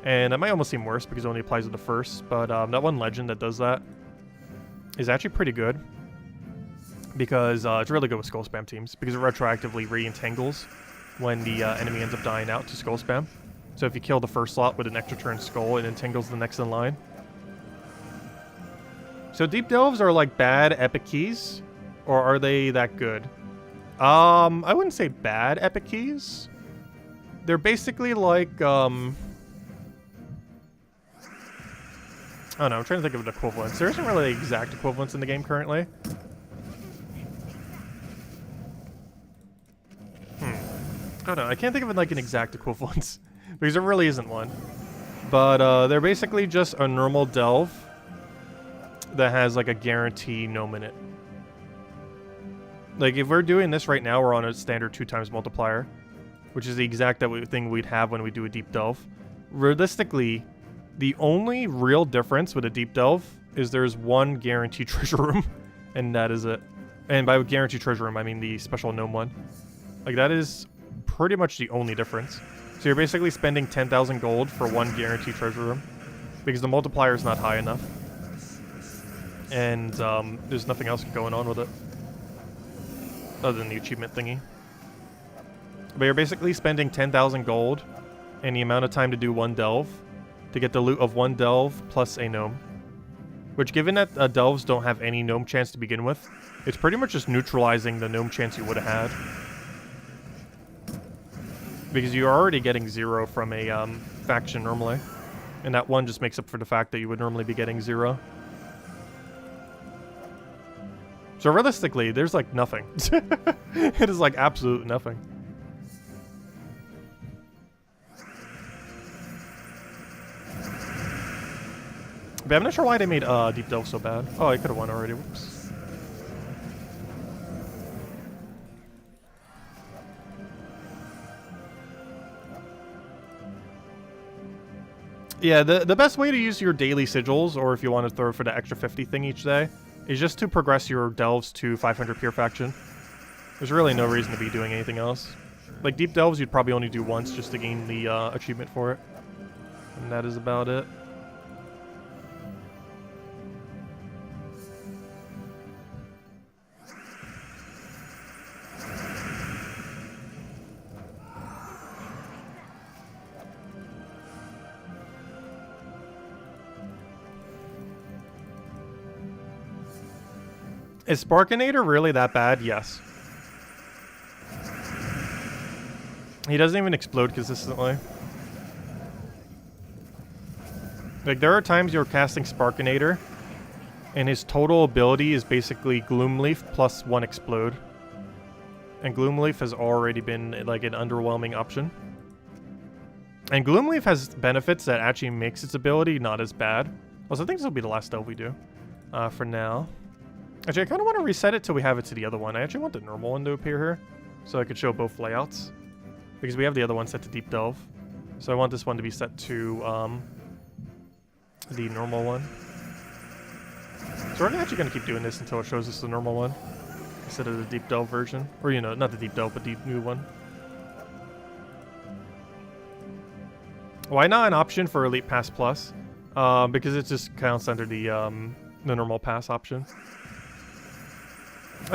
And that might almost seem worse because it only applies to the first. But that one legend that does that is actually pretty good. Because it's really good with skull spam teams. Because it retroactively re-entangles when the enemy ends up dying out to skull spam. So if you kill the first slot with an extra turn skull, it entangles the next in line. So deep delves are like bad epic keys? Or are they that good? I wouldn't say bad epic keys. They're basically like, I don't know, I'm trying to think of an equivalence. There isn't really an exact equivalence in the game currently. I don't know, I can't think of like an exact equivalence. Because there really isn't one. But they're basically just a normal delve that has like a guarantee gnome in it. Like, if we're doing this right now, we're on a standard 2x multiplier, which is the exact thing we'd have when we do a deep delve. Realistically, the only real difference with a deep delve is there's one guaranteed treasure room, and that is it. And by guaranteed treasure room, I mean the special gnome one. Like, that is pretty much the only difference. So you're basically spending 10,000 gold for one guaranteed treasure room, because the multiplier is not high enough. And there's nothing else going on with it. Other than the achievement thingy. But you're basically spending 10,000 gold and the amount of time to do one delve to get the loot of one delve plus a gnome. Which, given that delves don't have any gnome chance to begin with, it's pretty much just neutralizing the gnome chance you would have had. Because you're already getting 0 from a faction normally. And that one just makes up for the fact that you would normally be getting 0. So realistically, there's like nothing. It is like absolute nothing. But I'm not sure why they made Deep Delve so bad. Oh, I could have won already. Whoops. Yeah, the best way to use your daily sigils, or if you want to throw for the extra 50 thing each day, is just to progress your delves to 500 pure faction. There's really no reason to be doing anything else. Like, deep delves you'd probably only do once just to gain the achievement for it. And that is about it. Is Sparkinator really that bad? Yes. He doesn't even explode consistently. Like, there are times you're casting Sparkinator, and his total ability is basically Gloomleaf plus 1 explode. And Gloomleaf has already been, like, an underwhelming option. And Gloomleaf has benefits that actually makes its ability not as bad. Also, I think this will be the last delve we do for now. Actually, I kind of want to reset it till we have it to the other one. I actually want the normal one to appear here, so I could show both layouts. Because we have the other one set to Deep Delve. So I want this one to be set to the normal one. So we're actually going to keep doing this until it shows us the normal one, instead of the Deep Delve version. Or, you know, not the Deep Delve, but the new one. Why not an option for Elite Pass Plus? Because it just counts under the normal pass option.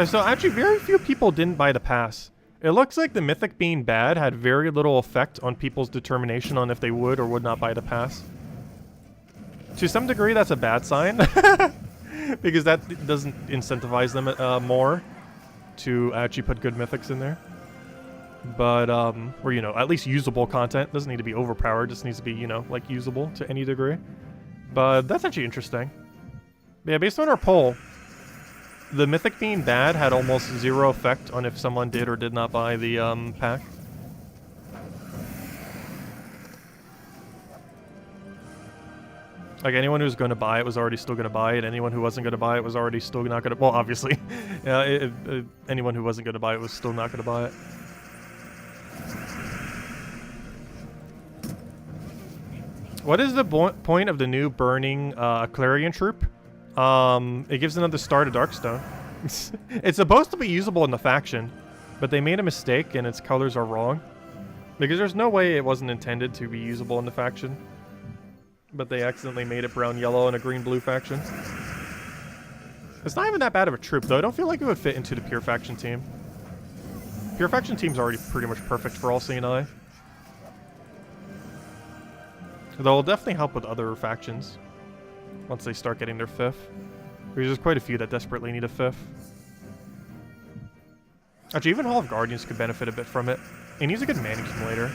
So actually, very few people didn't buy the pass. It looks like the Mythic being bad had very little effect on people's determination on if they would or would not buy the pass. To some degree, that's a bad sign. Because that doesn't incentivize them more to actually put good mythics in there. But, or, you know, at least usable content. Doesn't need to be overpowered, just needs to be, you know, like, usable to any degree. But that's actually interesting. Yeah, based on our poll, the mythic being bad had almost zero effect on if someone did or did not buy the, pack. Like, anyone who was going to buy it was already still going to buy it. Anyone who wasn't going to buy it was already still not going to... Well, obviously. Yeah, anyone who wasn't going to buy it was still not going to buy it. What is the point of the new burning ellcarjen troop? It gives another star to Darkstone. It's supposed to be usable in the faction, but they made a mistake and its colors are wrong. Because there's no way it wasn't intended to be usable in the faction. But they accidentally made it brown-yellow in a green-blue faction. It's not even that bad of a troop, though. I don't feel like it would fit into the pure faction team. Pure faction team's already pretty much perfect for all CNI. Though it'll definitely help with other factions once they start getting their 5th. Because there's quite a few that desperately need a 5th. Actually, even Hall of Guardians could benefit a bit from it. It needs a good mana accumulator.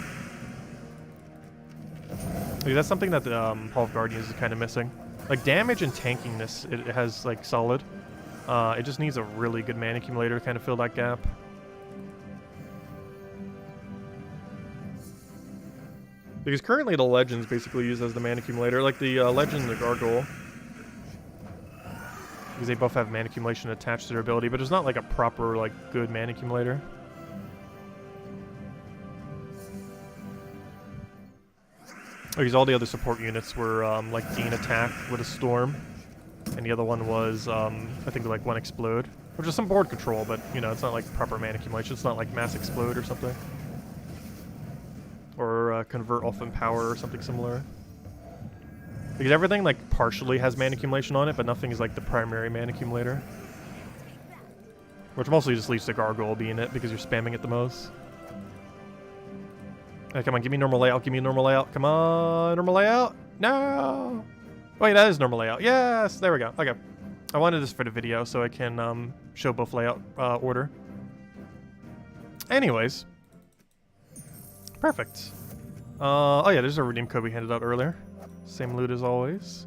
Like, that's something that the Hall of Guardians is kind of missing. Like, damage and tankiness, it has, like, solid. It just needs a really good mana accumulator to kind of fill that gap. Because currently the Legends basically use as the mana accumulator. Like, the Legend and the Gargoyle. Because they both have mana accumulation attached to their ability, but it's not, like, a proper, like, good mana accumulator. Because all the other support units were, like, gain attack with a Storm. And the other one was, I think, like, 1 Explode. Which is some board control, but, you know, it's not, like, proper mana accumulation. It's not, like, Mass Explode or something. Or, Convert Elfin Power or something similar. Because everything, like, partially has mana accumulation on it, but nothing is, like, the primary mana accumulator. Which mostly just leads to Gargoyle being it, because you're spamming it the most. Hey, come on, give me normal layout, give me normal layout. Come on, normal layout. No! Wait, that is normal layout. Yes, there we go. Okay. I wanted this for the video so I can show both layout order. Anyways. Perfect. Oh yeah, there's a redeem code we handed out earlier. Same loot as always.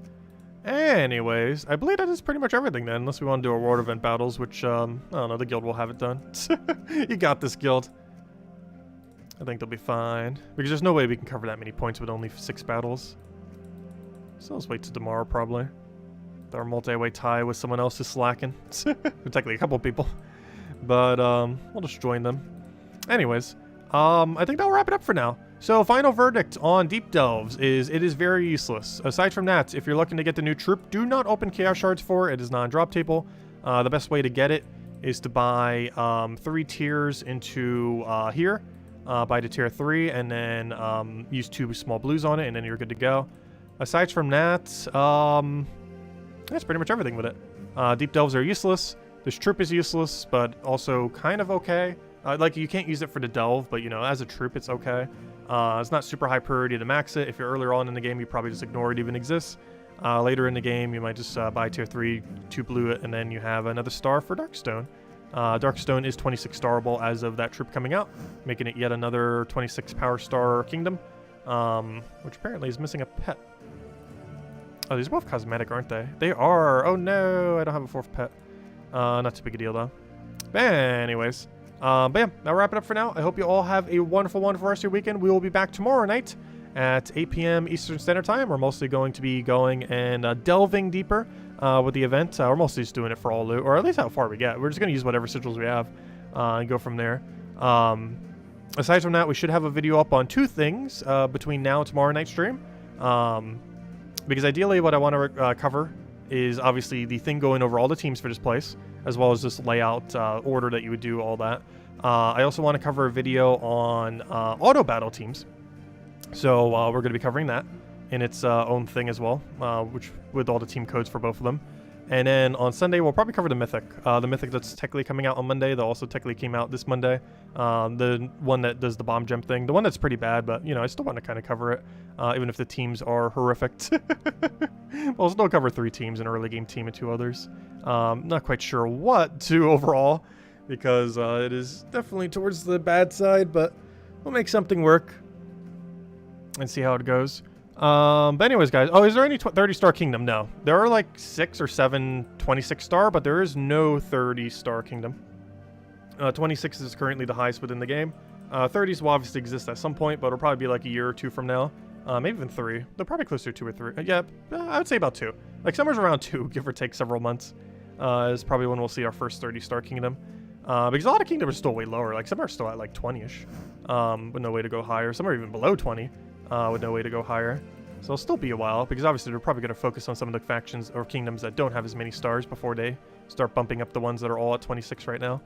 Anyways, I believe that is pretty much everything then, unless we want to do award event battles, which, I don't know, the guild will have it done. You got this, guild. I think they'll be fine. Because there's no way we can cover that many points with only 6 battles. So let's wait till tomorrow, probably. Our multi-way tie with someone else is slacking. Technically a couple people. But, we'll just join them. Anyways, I think that'll wrap it up for now. So, final verdict on Deep Delves is it is very useless. Aside from that, if you're looking to get the new troop, do not open Chaos Shards for it. It is non-drop table. The best way to get it is to buy 3 tiers into here. Buy to tier 3 and then use 2 small blues on it and then you're good to go. Aside from that, that's pretty much everything with it. Deep Delves are useless. This troop is useless, but also kind of okay. Like, you can't use it for the delve, but, you know, as a troop, it's okay. It's not super high priority to max it. If you're earlier on in the game, you probably just ignore it even exists. Later in the game, you might just buy tier 3, 2 blue it, and then you have another star for Darkstone. Darkstone is 26 starable as of that troop coming out, making it yet another 26 power star kingdom, which apparently is missing a pet. Oh, these are both cosmetic, aren't they? They are! Oh no, I don't have a 4th pet. Not too big a deal though. But anyways, but yeah, that'll wrap it up for now. I hope you all have a wonderful rest of your weekend. We will be back tomorrow night at 8 p.m. Eastern Standard Time. We're mostly going to be going and delving deeper with the event. We're mostly just doing it for all loot, or at least how far we get. We're just going to use whatever sigils we have and go from there. Aside from that, we should have a video up on 2 things between now and tomorrow night's stream. Because ideally what I want to cover is obviously the thing going over all the teams for this place, as well as this layout order that you would do all that. I also want to cover a video on auto battle teams. So we're going to be covering that in its own thing as well, which with all the team codes for both of them. And then on Sunday, we'll probably cover the Mythic. The Mythic that's technically coming out on Monday, that also technically came out this Monday. The one that does the bomb gem thing. The one that's pretty bad, but, you know, I still want to kind of cover it, even if the teams are horrific. We'll still cover 3 teams, an early game team and 2 others. Not quite sure what to overall, because it is definitely towards the bad side, but we'll make something work and see how it goes. But anyways, guys, is there any 30-star kingdom? No. There are like 6 or 7 26-star, but there is no 30-star kingdom. 26 is currently the highest within the game. 30s will obviously exist at some point, but it'll probably be like a year or 2 from now. Maybe even 3. They're probably closer to 2 or 3. Yeah, I would say about 2. Like somewhere around 2, give or take several months, is probably when we'll see our first 30-star kingdom. Because a lot of kingdoms are still way lower. Like some are still at like 20-ish, with no way to go higher. Some are even below 20, with no way to go higher. So it'll still be a while, because obviously they're probably going to focus on some of the factions or kingdoms that don't have as many stars before they start bumping up the ones that are all at 26 right now.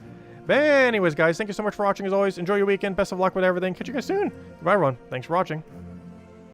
But anyways, guys, thank you so much for watching as always. Enjoy your weekend. Best of luck with everything. Catch you guys soon. Goodbye, everyone. Thanks for watching.